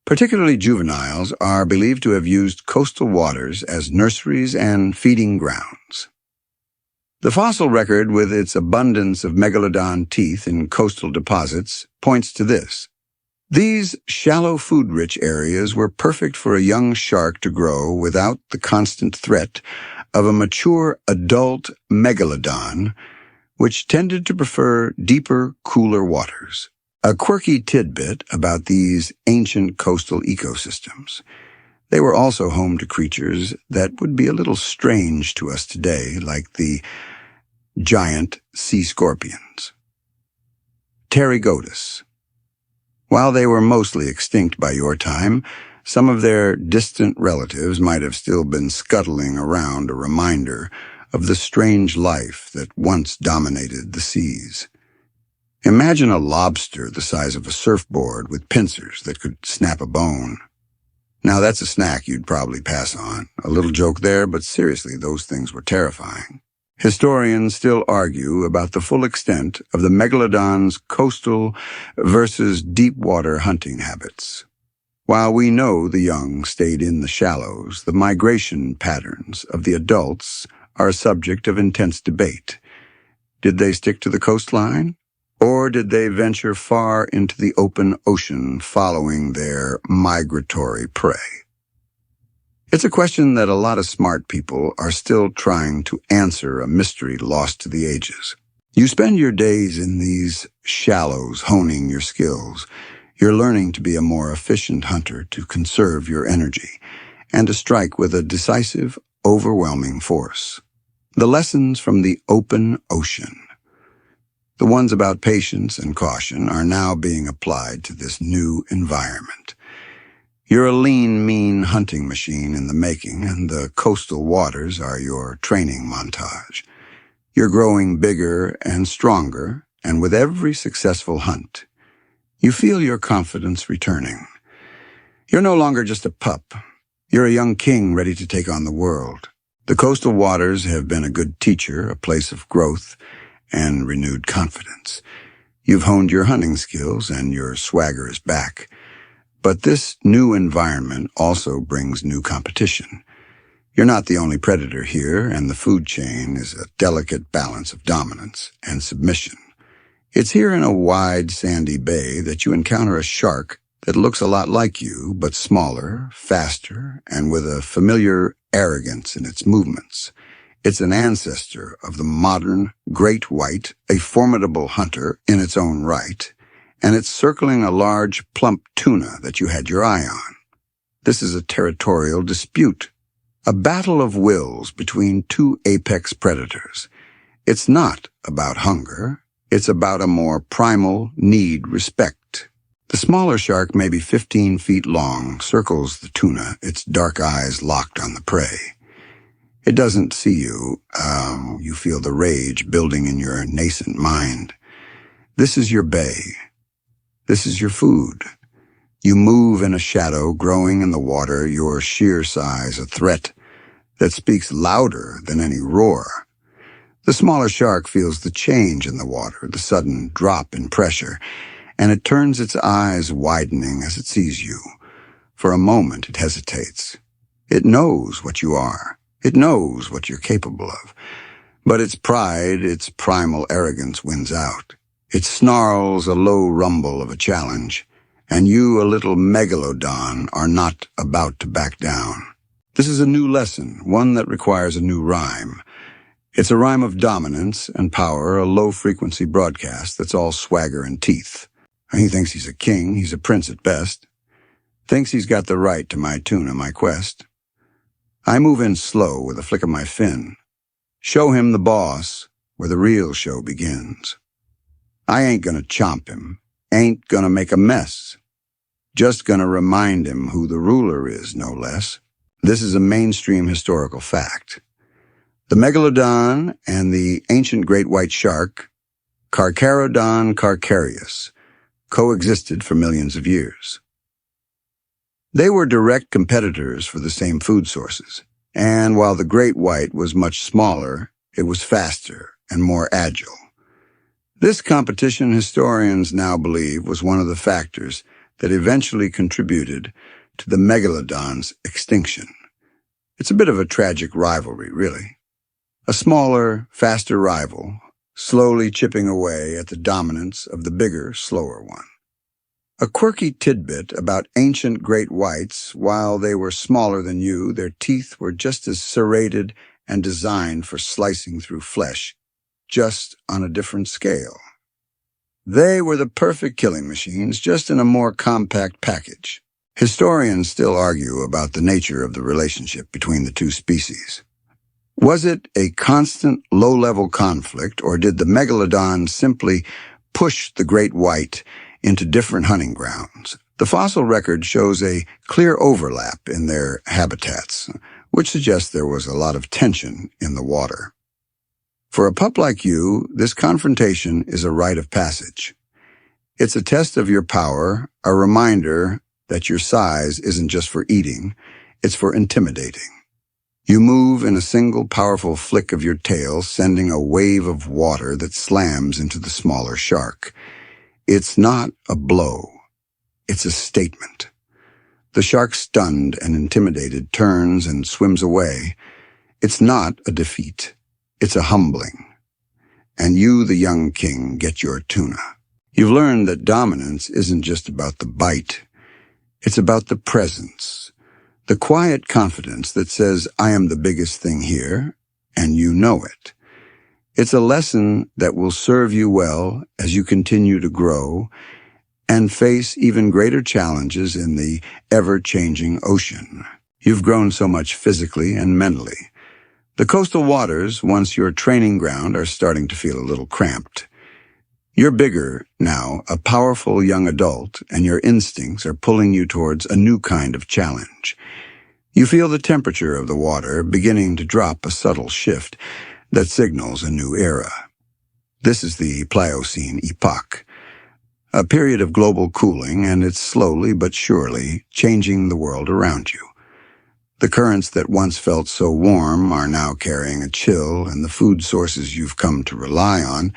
particularly juveniles, are believed to have used coastal waters as nurseries and feeding grounds. The fossil record, with its abundance of megalodon teeth in coastal deposits, points to this. These shallow food-rich areas were perfect for a young shark to grow without the constant threat of a mature adult megalodon, which tended to prefer deeper, cooler waters. A quirky tidbit about these ancient coastal ecosystems. They were also home to creatures that would be a little strange to us today, like the giant sea scorpions. pterygotus. While they were mostly extinct by your time, some of their distant relatives might have still been scuttling around, a reminder of the strange life that once dominated the seas. Imagine a lobster the size of a surfboard with pincers that could snap a bone. Now that's a snack you'd probably pass on. A little joke there, but seriously, those things were terrifying. Historians still argue about the full extent of the megalodon's coastal versus deep-water hunting habits. While we know the young stayed in the shallows, the migration patterns of the adults are a subject of intense debate. Did they stick to the coastline? Or did they venture far into the open ocean following their migratory prey? It's a question that a lot of smart people are still trying to answer, a mystery lost to the ages. You spend your days in these shallows honing your skills. You're learning to be a more efficient hunter, to conserve your energy, and to strike with a decisive, overwhelming force. The lessons from the open ocean, the ones about patience and caution, are now being applied to this new environment. You're a lean, mean hunting machine in the making, and the coastal waters are your training montage. You're growing bigger and stronger, and with every successful hunt, you feel your confidence returning. You're no longer just a pup. You're a young king ready to take on the world. The coastal waters have been a good teacher, a place of growth and renewed confidence. You've honed your hunting skills, and your swagger is back. But this new environment also brings new competition. You're not the only predator here, and the food chain is a delicate balance of dominance and submission. It's here in a wide, sandy bay that you encounter a shark that looks a lot like you, but smaller, faster, and with a familiar arrogance in its movements. It's an ancestor of the modern great white, a formidable hunter in its own right, and it's circling a large, plump tuna that you had your eye on. This is a territorial dispute, a battle of wills between two apex predators. It's not about hunger. It's about a more primal need, respect. The smaller shark, maybe 15 feet long, circles the tuna, its dark eyes locked on the prey. It doesn't see you. You feel the rage building in your nascent mind. This is your bay. This is your food. You move in a shadow, growing in the water, your sheer size a threat that speaks louder than any roar. The smaller shark feels the change in the water, the sudden drop in pressure, and it turns its eyes widening as it sees you. For a moment, it hesitates. It knows what you are. It knows what you're capable of. But its pride, its primal arrogance wins out. It snarls a low rumble of a challenge, and you, a little megalodon, are not about to back down. This is a new lesson, one that requires a new rhyme. It's a rhyme of dominance and power, a low-frequency broadcast that's all swagger and teeth. He thinks he's a king, he's a prince at best. Thinks he's got the right to my tuna, my quest. I move in slow with a flick of my fin. Show him the boss where the real show begins. I ain't gonna chomp him, ain't gonna make a mess. Just gonna remind him who the ruler is, no less. This is a mainstream historical fact. The megalodon and the ancient great white shark, Carcharodon carcharias, coexisted for millions of years. They were direct competitors for the same food sources, and while the great white was much smaller, it was faster and more agile. This competition, historians now believe, was one of the factors that eventually contributed to the megalodon's extinction. It's a bit of a tragic rivalry, really. A smaller, faster rival, slowly chipping away at the dominance of the bigger, slower one. A quirky tidbit about ancient great whites: while they were smaller than you, their teeth were just as serrated and designed for slicing through flesh, just on a different scale. They were the perfect killing machines, just in a more compact package. Historians still argue about the nature of the relationship between the two species. Was it a constant low-level conflict, or did the megalodon simply push the great white into different hunting grounds. The fossil record shows a clear overlap in their habitats, which suggests there was a lot of tension in the water. For a pup like you, this confrontation is a rite of passage. It's a test of your power, a reminder that your size isn't just for eating, it's for intimidating. You move in a single powerful flick of your tail, sending a wave of water that slams into the smaller shark. It's not a blow. It's a statement. The shark, stunned and intimidated, turns and swims away. It's not a defeat. It's a humbling. And you, the young king, get your tuna. You've learned that dominance isn't just about the bite. It's about the presence. The quiet confidence that says, I am the biggest thing here, and you know it. It's a lesson that will serve you well as you continue to grow and face even greater challenges in the ever-changing ocean. You've grown so much physically and mentally. The coastal waters, once your training ground, are starting to feel a little cramped. You're bigger now, a powerful young adult, and your instincts are pulling you towards a new kind of challenge. You feel the temperature of the water beginning to drop, a subtle shift that signals a new era. This is the Pliocene epoch, a period of global cooling, and it's slowly but surely changing the world around you. The currents that once felt so warm are now carrying a chill, and the food sources you've come to rely on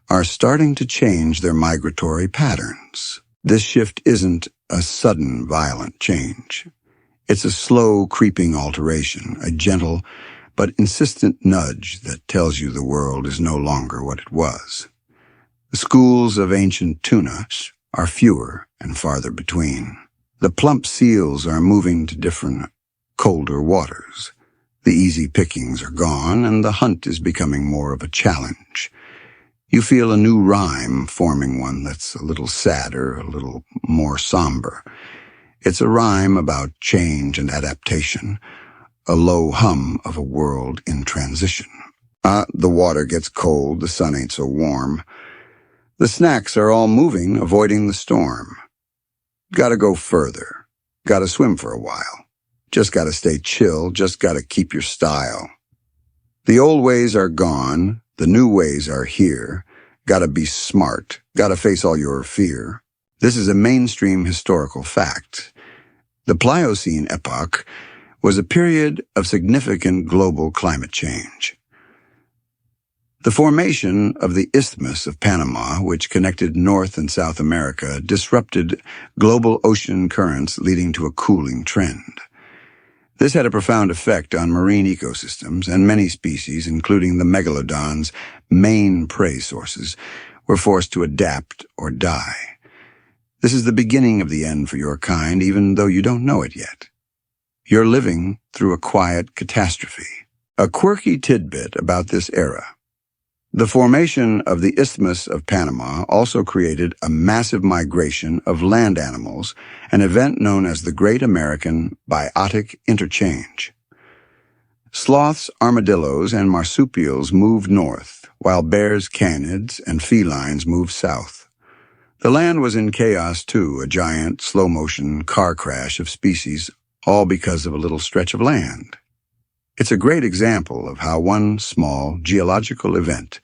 are starting to change their migratory patterns. This shift isn't a sudden, violent change. It's a slow, creeping alteration, a gentle but insistent nudge that tells you the world is no longer what it was. The schools of ancient tuna are fewer and farther between. The plump seals are moving to different, colder waters. The easy pickings are gone, and the hunt is becoming more of a challenge. You feel a new rhyme forming, one that's a little sadder, a little more somber. It's a rhyme about change and adaptation, a low hum of a world in transition. The water gets cold, the sun ain't so warm. The snacks are all moving, avoiding the storm. Gotta go further. Gotta swim for a while. Just gotta stay chill, just gotta keep your style. The old ways are gone, the new ways are here. Gotta be smart, gotta face all your fear. This is a mainstream historical fact. The Pliocene epoch was a period of significant global climate change. The formation of the Isthmus of Panama, which connected North and South America, disrupted global ocean currents, leading to a cooling trend. This had a profound effect on marine ecosystems, and many species, including the megalodon's main prey sources, were forced to adapt or die. This is the beginning of the end for your kind, even though you don't know it yet. You're living through a quiet catastrophe. A quirky tidbit about this era. The formation of the Isthmus of Panama also created a massive migration of land animals, an event known as the Great American Biotic Interchange. Sloths, armadillos, and marsupials moved north, while bears, canids, and felines moved south. The land was in chaos too, a giant, slow-motion car crash of species, all because of a little stretch of land. It's a great example of how one small geological event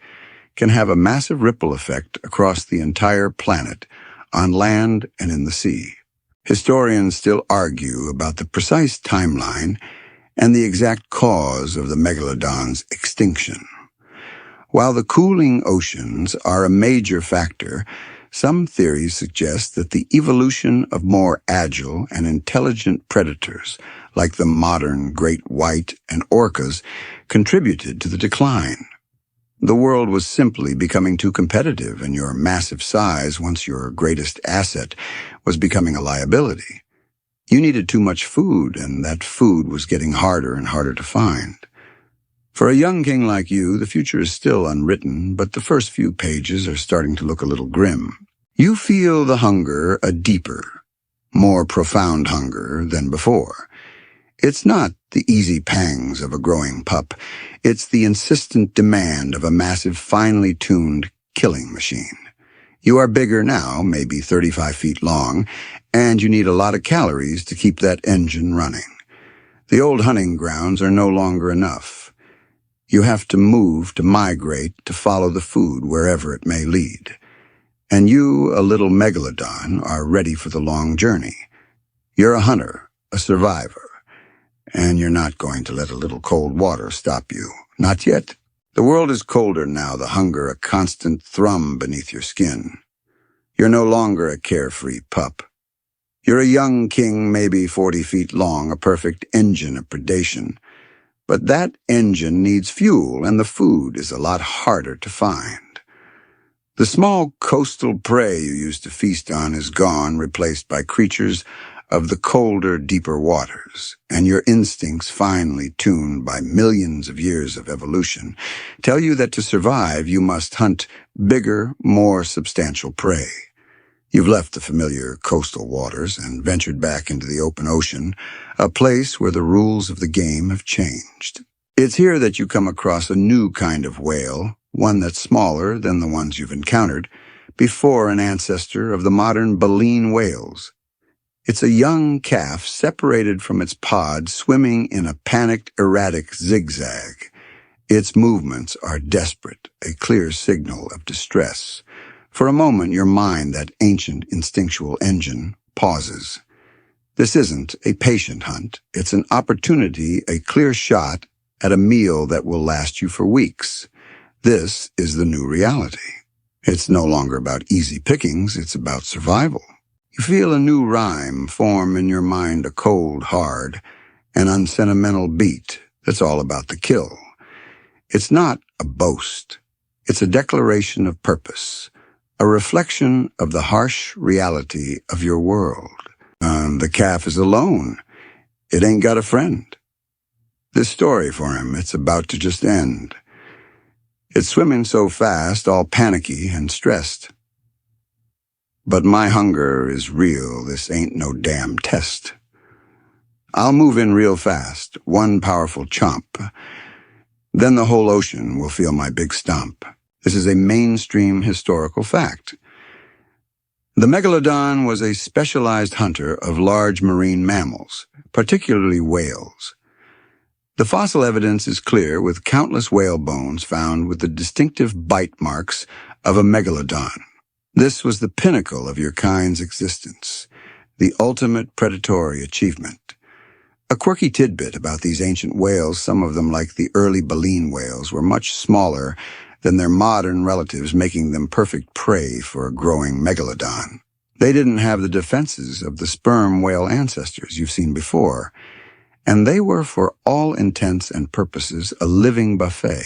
can have a massive ripple effect across the entire planet, on land and in the sea. Historians still argue about the precise timeline and the exact cause of the megalodon's extinction. While the cooling oceans are a major factor, some theories suggest that the evolution of more agile and intelligent predators, like the modern great white and orcas, contributed to the decline. The world was simply becoming too competitive, and your massive size, once your greatest asset, was becoming a liability. You needed too much food, and that food was getting harder and harder to find. For a young king like you, the future is still unwritten, but the first few pages are starting to look a little grim. You feel the hunger, a deeper, more profound hunger than before. It's not the easy pangs of a growing pup. It's the insistent demand of a massive, finely tuned killing machine. You are bigger now, maybe 35 feet long, and you need a lot of calories to keep that engine running. The old hunting grounds are no longer enough. You have to move, to migrate, to follow the food wherever it may lead. And you, a little megalodon, are ready for the long journey. You're a hunter, a survivor, and you're not going to let a little cold water stop you. Not yet. The world is colder now, the hunger a constant thrum beneath your skin. You're no longer a carefree pup. You're a young king, maybe 40 feet long, a perfect engine of predation. But that engine needs fuel, and the food is a lot harder to find. The small coastal prey you used to feast on is gone, replaced by creatures of the colder, deeper waters, and your instincts, finely tuned by millions of years of evolution, tell you that to survive you must hunt bigger, more substantial prey. You've left the familiar coastal waters and ventured back into the open ocean, a place where the rules of the game have changed. It's here that you come across a new kind of whale, one that's smaller than the ones you've encountered, before an ancestor of the modern baleen whales. It's a young calf separated from its pod, swimming in a panicked, erratic zigzag. Its movements are desperate, a clear signal of distress. For a moment, your mind, that ancient instinctual engine, pauses. This isn't a patient hunt. It's an opportunity, a clear shot at a meal that will last you for weeks. This is the new reality. It's no longer about easy pickings, it's about survival. You feel a new rhyme form in your mind, a cold, hard, and unsentimental beat that's all about the kill. It's not a boast. It's a declaration of purpose, a reflection of the harsh reality of your world. The calf is alone. It ain't got a friend. This story for him, it's about to just end. It's swimming so fast, all panicky and stressed. But my hunger is real, this ain't no damn test. I'll move in real fast, one powerful chomp. Then the whole ocean will feel my big stomp. This is a mainstream historical fact. The megalodon was a specialized hunter of large marine mammals, particularly whales. The fossil evidence is clear, with countless whale bones found with the distinctive bite marks of a megalodon. This was the pinnacle of your kind's existence, the ultimate predatory achievement. A quirky tidbit about these ancient whales, some of them like the early baleen whales, were much smaller than their modern relatives, making them perfect prey for a growing megalodon. They didn't have the defenses of the sperm whale ancestors you've seen before, and they were, for all intents and purposes, a living buffet.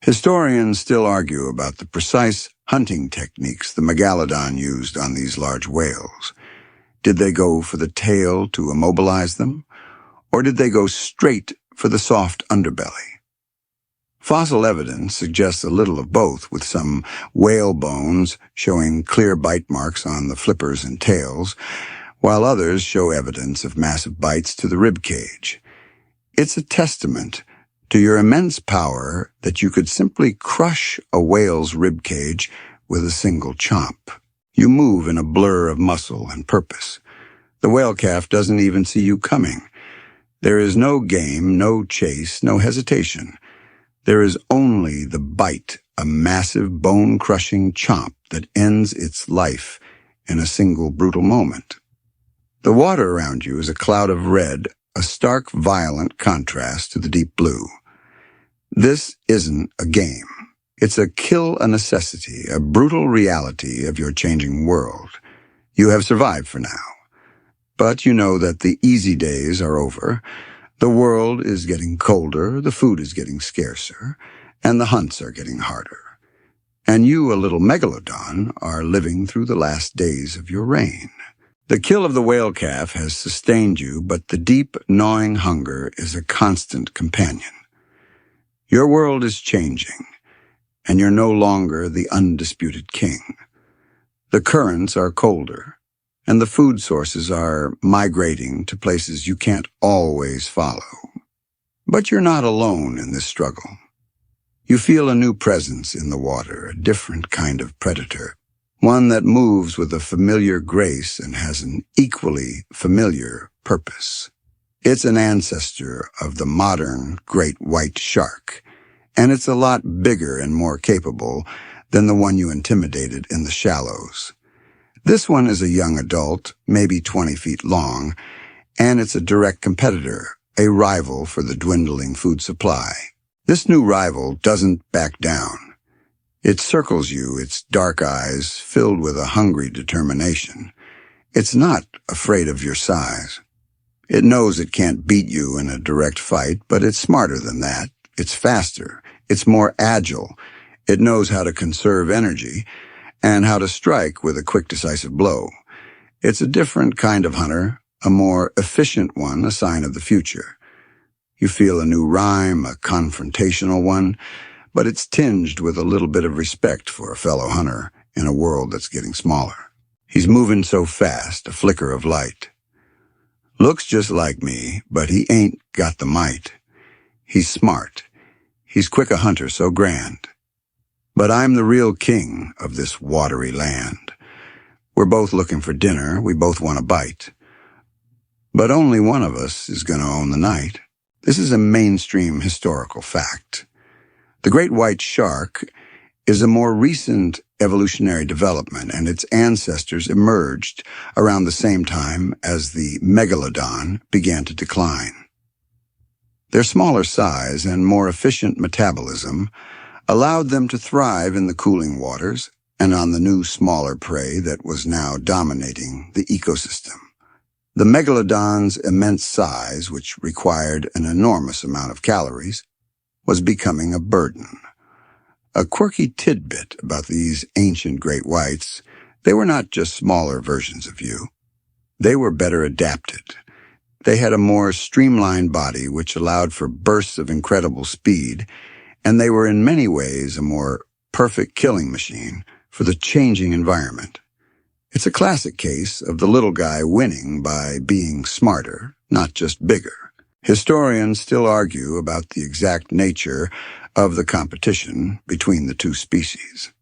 Historians still argue about the precise hunting techniques the megalodon used on these large whales. Did they go for the tail to immobilize them, or did they go straight for the soft underbelly? Fossil evidence suggests a little of both, with some whale bones showing clear bite marks on the flippers and tails, while others show evidence of massive bites to the rib cage. It's a testament to your immense power that you could simply crush a whale's rib cage with a single chomp. You move in a blur of muscle and purpose. The whale calf doesn't even see you coming. There is no game, no chase, no hesitation. There is only the bite, a massive bone-crushing chomp that ends its life in a single brutal moment. The water around you is a cloud of red, a stark, violent contrast to the deep blue. This isn't a game. It's a kill, a necessity, a brutal reality of your changing world. You have survived for now. But you know that the easy days are over. The world is getting colder, the food is getting scarcer, and the hunts are getting harder. And you, a little megalodon, are living through the last days of your reign. The kill of the whale calf has sustained you, but the deep, gnawing hunger is a constant companion. Your world is changing, and you're no longer the undisputed king. The currents are colder, and the food sources are migrating to places you can't always follow. But you're not alone in this struggle. You feel a new presence in the water, a different kind of predator. one that moves with a familiar grace and has an equally familiar purpose. It's an ancestor of the modern great white shark, and it's a lot bigger and more capable than the one you intimidated in the shallows. This one is a young adult, maybe 20 feet long, and it's a direct competitor, a rival for the dwindling food supply. This new rival doesn't back down. It circles you, its dark eyes filled with a hungry determination. It's not afraid of your size. It knows it can't beat you in a direct fight, but it's smarter than that. It's faster. It's more agile. It knows how to conserve energy and how to strike with a quick, decisive blow. It's a different kind of hunter, a more efficient one, a sign of the future. You feel a new rhyme, a confrontational one, but it's tinged with a little bit of respect for a fellow hunter in a world that's getting smaller. He's moving so fast, a flicker of light. Looks just like me, but he ain't got the might. He's smart. He's quick a hunter so grand. But I'm the real king of this watery land. We're both looking for dinner. We both want a bite. But only one of us is going to own the night. This is a mainstream historical fact. The great white shark is a more recent evolutionary development, and its ancestors emerged around the same time as the Megalodon began to decline. Their smaller size and more efficient metabolism allowed them to thrive in the cooling waters and on the new smaller prey that was now dominating the ecosystem. The Megalodon's immense size, which required an enormous amount of calories, was becoming a burden. A quirky tidbit about these ancient great whites: they were not just smaller versions of you. They were better adapted. They had a more streamlined body which allowed for bursts of incredible speed, and they were in many ways a more perfect killing machine for the changing environment. It's a classic case of the little guy winning by being smarter, not just bigger. Historians still argue about the exact nature of the competition between the two species.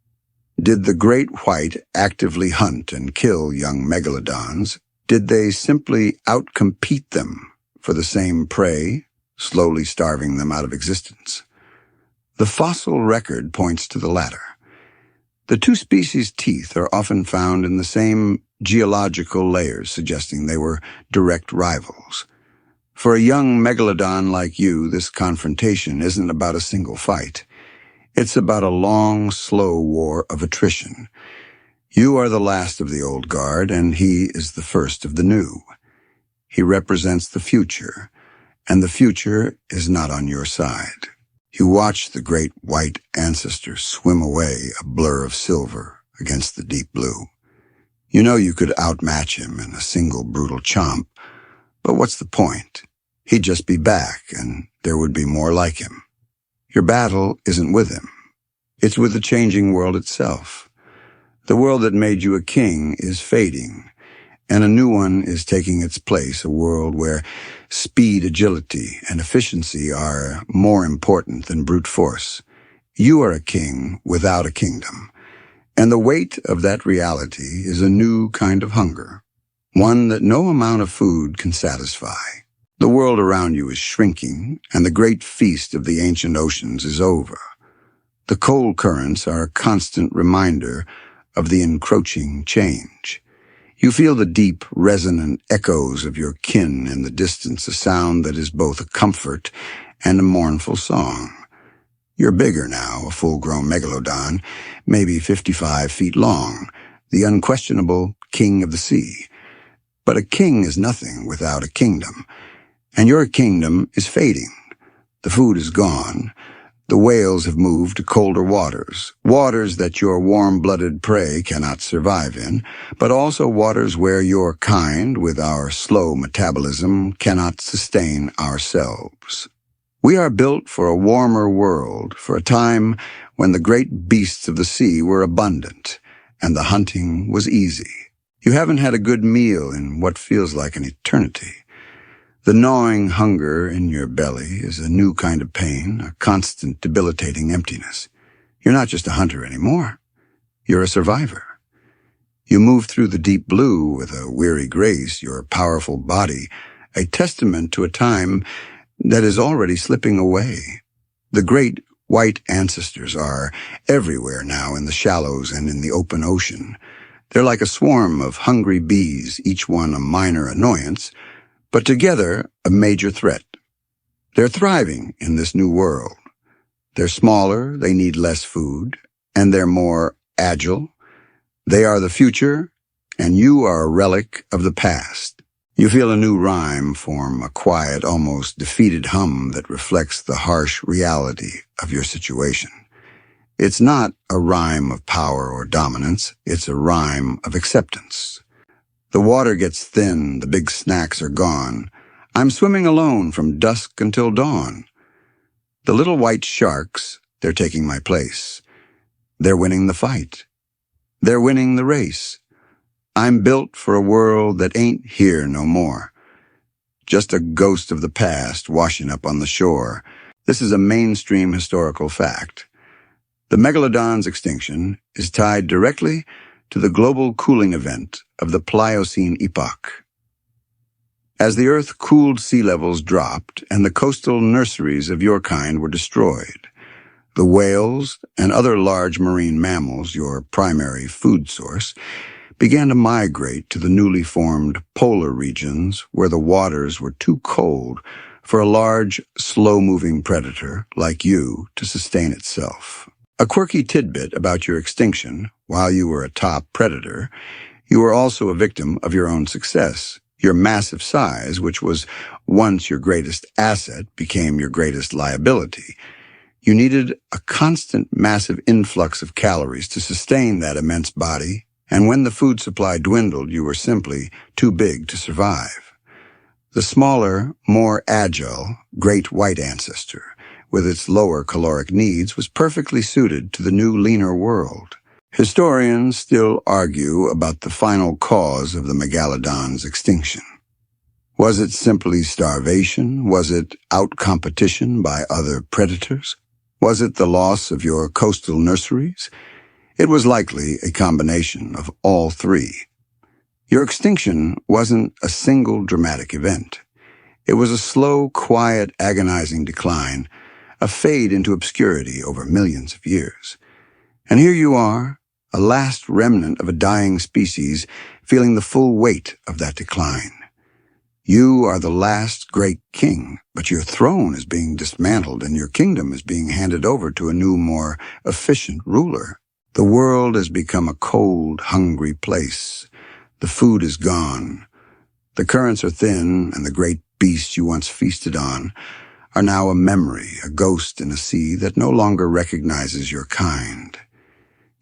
Did the great white actively hunt and kill young megalodons? Did they simply outcompete them for the same prey, slowly starving them out of existence? The fossil record points to the latter. The two species' teeth are often found in the same geological layers, suggesting they were direct rivals. For a young megalodon like you, this confrontation isn't about a single fight. It's about a long, slow war of attrition. You are the last of the old guard, and he is the first of the new. He represents the future, and the future is not on your side. You watch the great white ancestor swim away, a blur of silver against the deep blue. You know you could outmatch him in a single brutal chomp, but what's the point? He'd just be back, and there would be more like him. Your battle isn't with him. It's with the changing world itself. The world that made you a king is fading, and a new one is taking its place, a world where speed, agility, and efficiency are more important than brute force. You are a king without a kingdom, and the weight of that reality is a new kind of hunger, one that no amount of food can satisfy. The world around you is shrinking, and the great feast of the ancient oceans is over. The cold currents are a constant reminder of the encroaching change. You feel the deep, resonant echoes of your kin in the distance, a sound that is both a comfort and a mournful song. You're bigger now, a full-grown megalodon, maybe 55 feet long, the unquestionable king of the sea. But a king is nothing without a kingdom, and your kingdom is fading. The food is gone. The whales have moved to colder waters, waters that your warm-blooded prey cannot survive in, but also waters where your kind, with our slow metabolism, cannot sustain ourselves. We are built for a warmer world, for a time when the great beasts of the sea were abundant, and the hunting was easy. You haven't had a good meal in what feels like an eternity. The gnawing hunger in your belly is a new kind of pain, a constant debilitating emptiness. You're not just a hunter anymore. You're a survivor. You move through the deep blue with a weary grace, your powerful body, a testament to a time that is already slipping away. The great white ancestors are everywhere now in the shallows and in the open ocean. They're like a swarm of hungry bees, each one a minor annoyance, but together a major threat. They're thriving in this new world. They're smaller, they need less food, and they're more agile. They are the future, and you are a relic of the past. You feel a new rhyme form, a quiet, almost defeated hum that reflects the harsh reality of your situation. It's not a rhyme of power or dominance, it's a rhyme of acceptance. The water gets thin, the big snacks are gone. I'm swimming alone from dusk until dawn. The little white sharks, they're taking my place. They're winning the fight. They're winning the race. I'm built for a world that ain't here no more. Just a ghost of the past washing up on the shore. This is a mainstream historical fact. The Megalodon's extinction is tied directly to the global cooling event of the Pliocene epoch. As the Earth cooled, sea levels dropped and the coastal nurseries of your kind were destroyed. The whales and other large marine mammals, your primary food source, began to migrate to the newly formed polar regions where the waters were too cold for a large, slow-moving predator like you to sustain itself. A quirky tidbit about your extinction: while you were a top predator, you were also a victim of your own success. Your massive size, which was once your greatest asset, became your greatest liability. You needed a constant, massive influx of calories to sustain that immense body, and when the food supply dwindled, you were simply too big to survive. The smaller, more agile, great white ancestor, with its lower caloric needs, was perfectly suited to the new, leaner world. Historians still argue about the final cause of the Megalodon's extinction. Was it simply starvation? Was it out-competition by other predators? Was it the loss of your coastal nurseries? It was likely a combination of all three. Your extinction wasn't a single dramatic event. It was a slow, quiet, agonizing decline, a fade into obscurity over millions of years. And here you are, a last remnant of a dying species, feeling the full weight of that decline. You are the last great king, but your throne is being dismantled and your kingdom is being handed over to a new, more efficient ruler. The world has become a cold, hungry place. The food is gone. The currents are thin, and the great beasts you once feasted on are now a memory, a ghost in a sea that no longer recognizes your kind.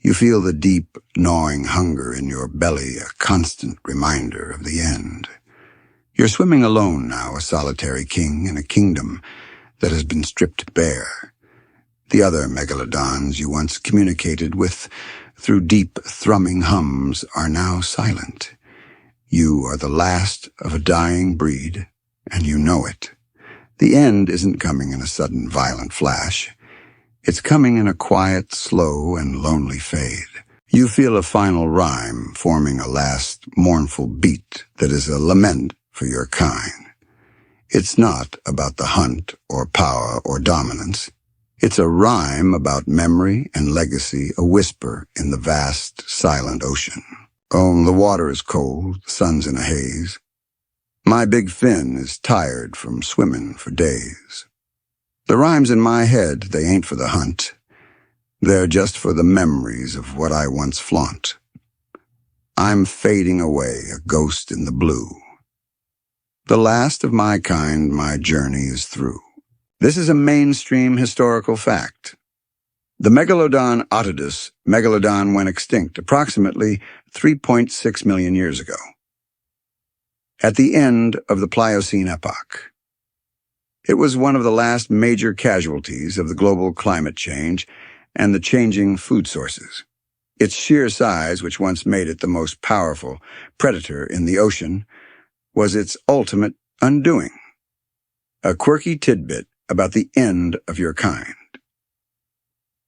You feel the deep, gnawing hunger in your belly, a constant reminder of the end. You're swimming alone now, a solitary king in a kingdom that has been stripped bare. The other megalodons you once communicated with through deep, thrumming hums are now silent. You are the last of a dying breed, and you know it. The end isn't coming in a sudden, violent flash. It's coming in a quiet, slow, and lonely fade. You feel a final rhyme forming a last mournful beat that is a lament for your kind. It's not about the hunt or power or dominance. It's a rhyme about memory and legacy, a whisper in the vast, silent ocean. Oh, the water is cold, the sun's in a haze. My big fin is tired from swimming for days. The rhymes in my head, they ain't for the hunt. They're just for the memories of what I once flaunt. I'm fading away, a ghost in the blue. The last of my kind, my journey is through. This is a mainstream historical fact. The Megalodon otodus, Megalodon went extinct approximately 3.6 million years ago, at the end of the Pliocene epoch. It was one of the last major casualties of the global climate change and the changing food sources. Its sheer size, which once made it the most powerful predator in the ocean, was its ultimate undoing. A quirky tidbit about the end of your kind.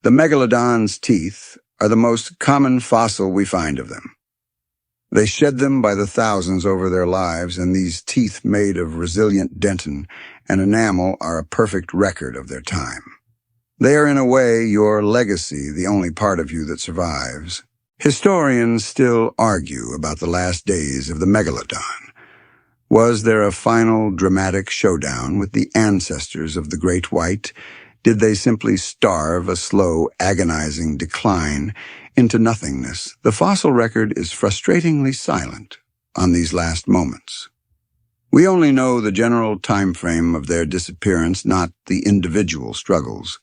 The Megalodon's teeth are the most common fossil we find of them. They shed them by the thousands over their lives, and these teeth made of resilient dentin and enamel are a perfect record of their time. They are in a way your legacy, the only part of you that survives. Historians still argue about the last days of the Megalodon. Was there a final dramatic showdown with the ancestors of the great white? Did they simply starve a slow, agonizing decline into nothingness? The fossil record is frustratingly silent on these last moments. We only know the general time frame of their disappearance, not the individual struggles.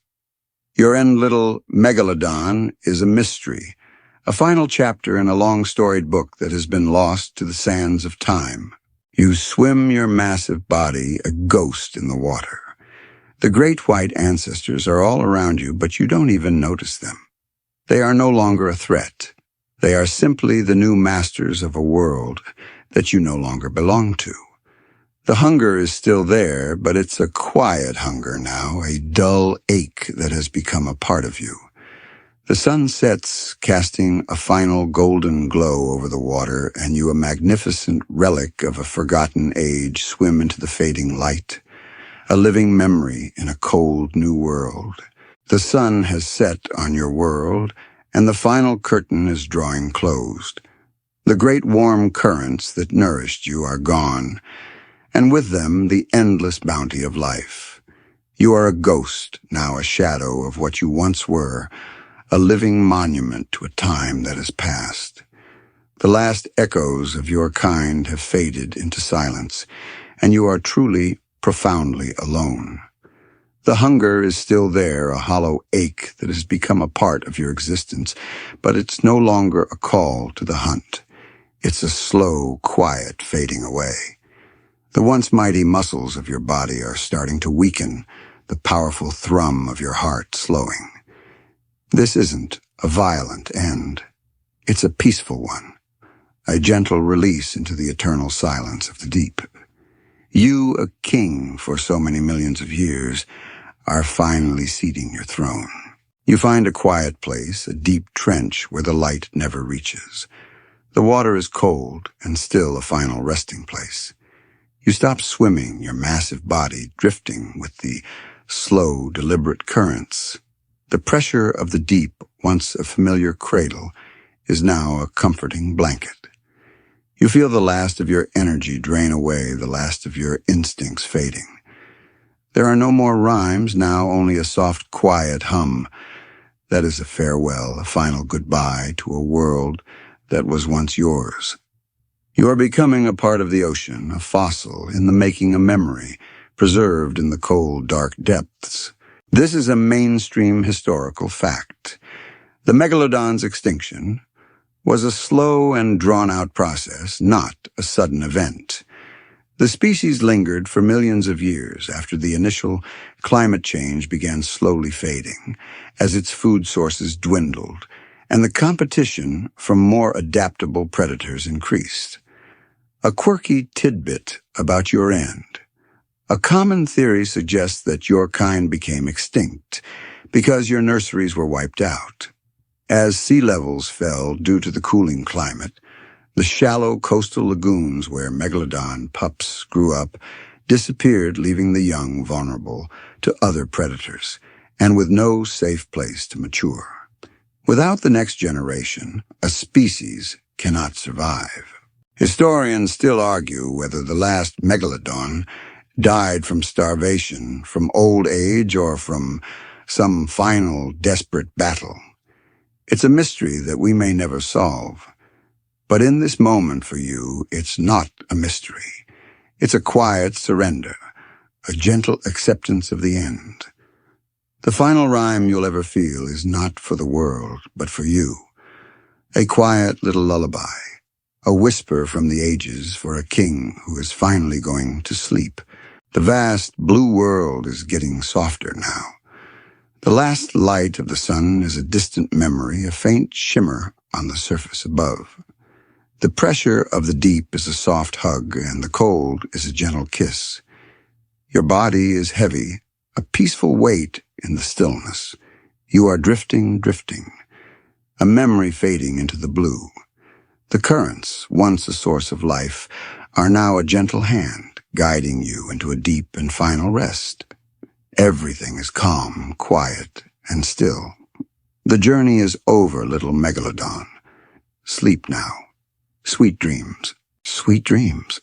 Your end little Megalodon is a mystery, a final chapter in a long-storied book that has been lost to the sands of time. You swim your massive body, a ghost in the water. The great white ancestors are all around you, but you don't even notice them. They are no longer a threat. They are simply the new masters of a world that you no longer belong to. The hunger is still there, but it's a quiet hunger now, a dull ache that has become a part of you. The sun sets, casting a final golden glow over the water, and you, a magnificent relic of a forgotten age, swim into the fading light, a living memory in a cold new world. The sun has set on your world, and the final curtain is drawing closed. The great warm currents that nourished you are gone, and with them the endless bounty of life. You are a ghost, now a shadow of what you once were, a living monument to a time that has passed. The last echoes of your kind have faded into silence, and you are truly, profoundly alone. The hunger is still there, a hollow ache that has become a part of your existence, but it's no longer a call to the hunt. It's a slow, quiet fading away. The once mighty muscles of your body are starting to weaken, the powerful thrum of your heart slowing. This isn't a violent end. It's a peaceful one, a gentle release into the eternal silence of the deep. You, a king for so many millions of years, are finally seating your throne. You find a quiet place, a deep trench where the light never reaches. The water is cold and still a final resting place. You stop swimming, your massive body drifting with the slow, deliberate currents. The pressure of the deep, once a familiar cradle, is now a comforting blanket. You feel the last of your energy drain away, the last of your instincts fading. There are no more rhymes, now only a soft, quiet hum. That is a farewell, a final goodbye to a world that was once yours. You are becoming a part of the ocean, a fossil in the making, a memory, preserved in the cold, dark depths. This is a mainstream historical fact. The Megalodon's extinction was a slow and drawn-out process, not a sudden event. The species lingered for millions of years after the initial climate change began slowly fading, as its food sources dwindled, and the competition from more adaptable predators increased. A quirky tidbit about your end. A common theory suggests that your kind became extinct because your nurseries were wiped out. As sea levels fell due to the cooling climate, the shallow coastal lagoons where Megalodon pups grew up disappeared, leaving the young vulnerable to other predators and with no safe place to mature. Without the next generation, a species cannot survive. Historians still argue whether the last Megalodon died from starvation, from old age, or from some final desperate battle. It's a mystery that we may never solve. But in this moment for you, it's not a mystery. It's a quiet surrender, a gentle acceptance of the end. The final rhyme you'll ever feel is not for the world, but for you. A quiet little lullaby, a whisper from the ages for a king who is finally going to sleep. The vast blue world is getting softer now. The last light of the sun is a distant memory, a faint shimmer on the surface above. The pressure of the deep is a soft hug, and the cold is a gentle kiss. Your body is heavy, a peaceful weight in the stillness. You are drifting, a memory fading into the blue. The currents, once a source of life, are now a gentle hand guiding you into a deep and final rest. Everything is calm, quiet, and still. The journey is over, little Megalodon. Sleep now. Sweet dreams. Sweet dreams.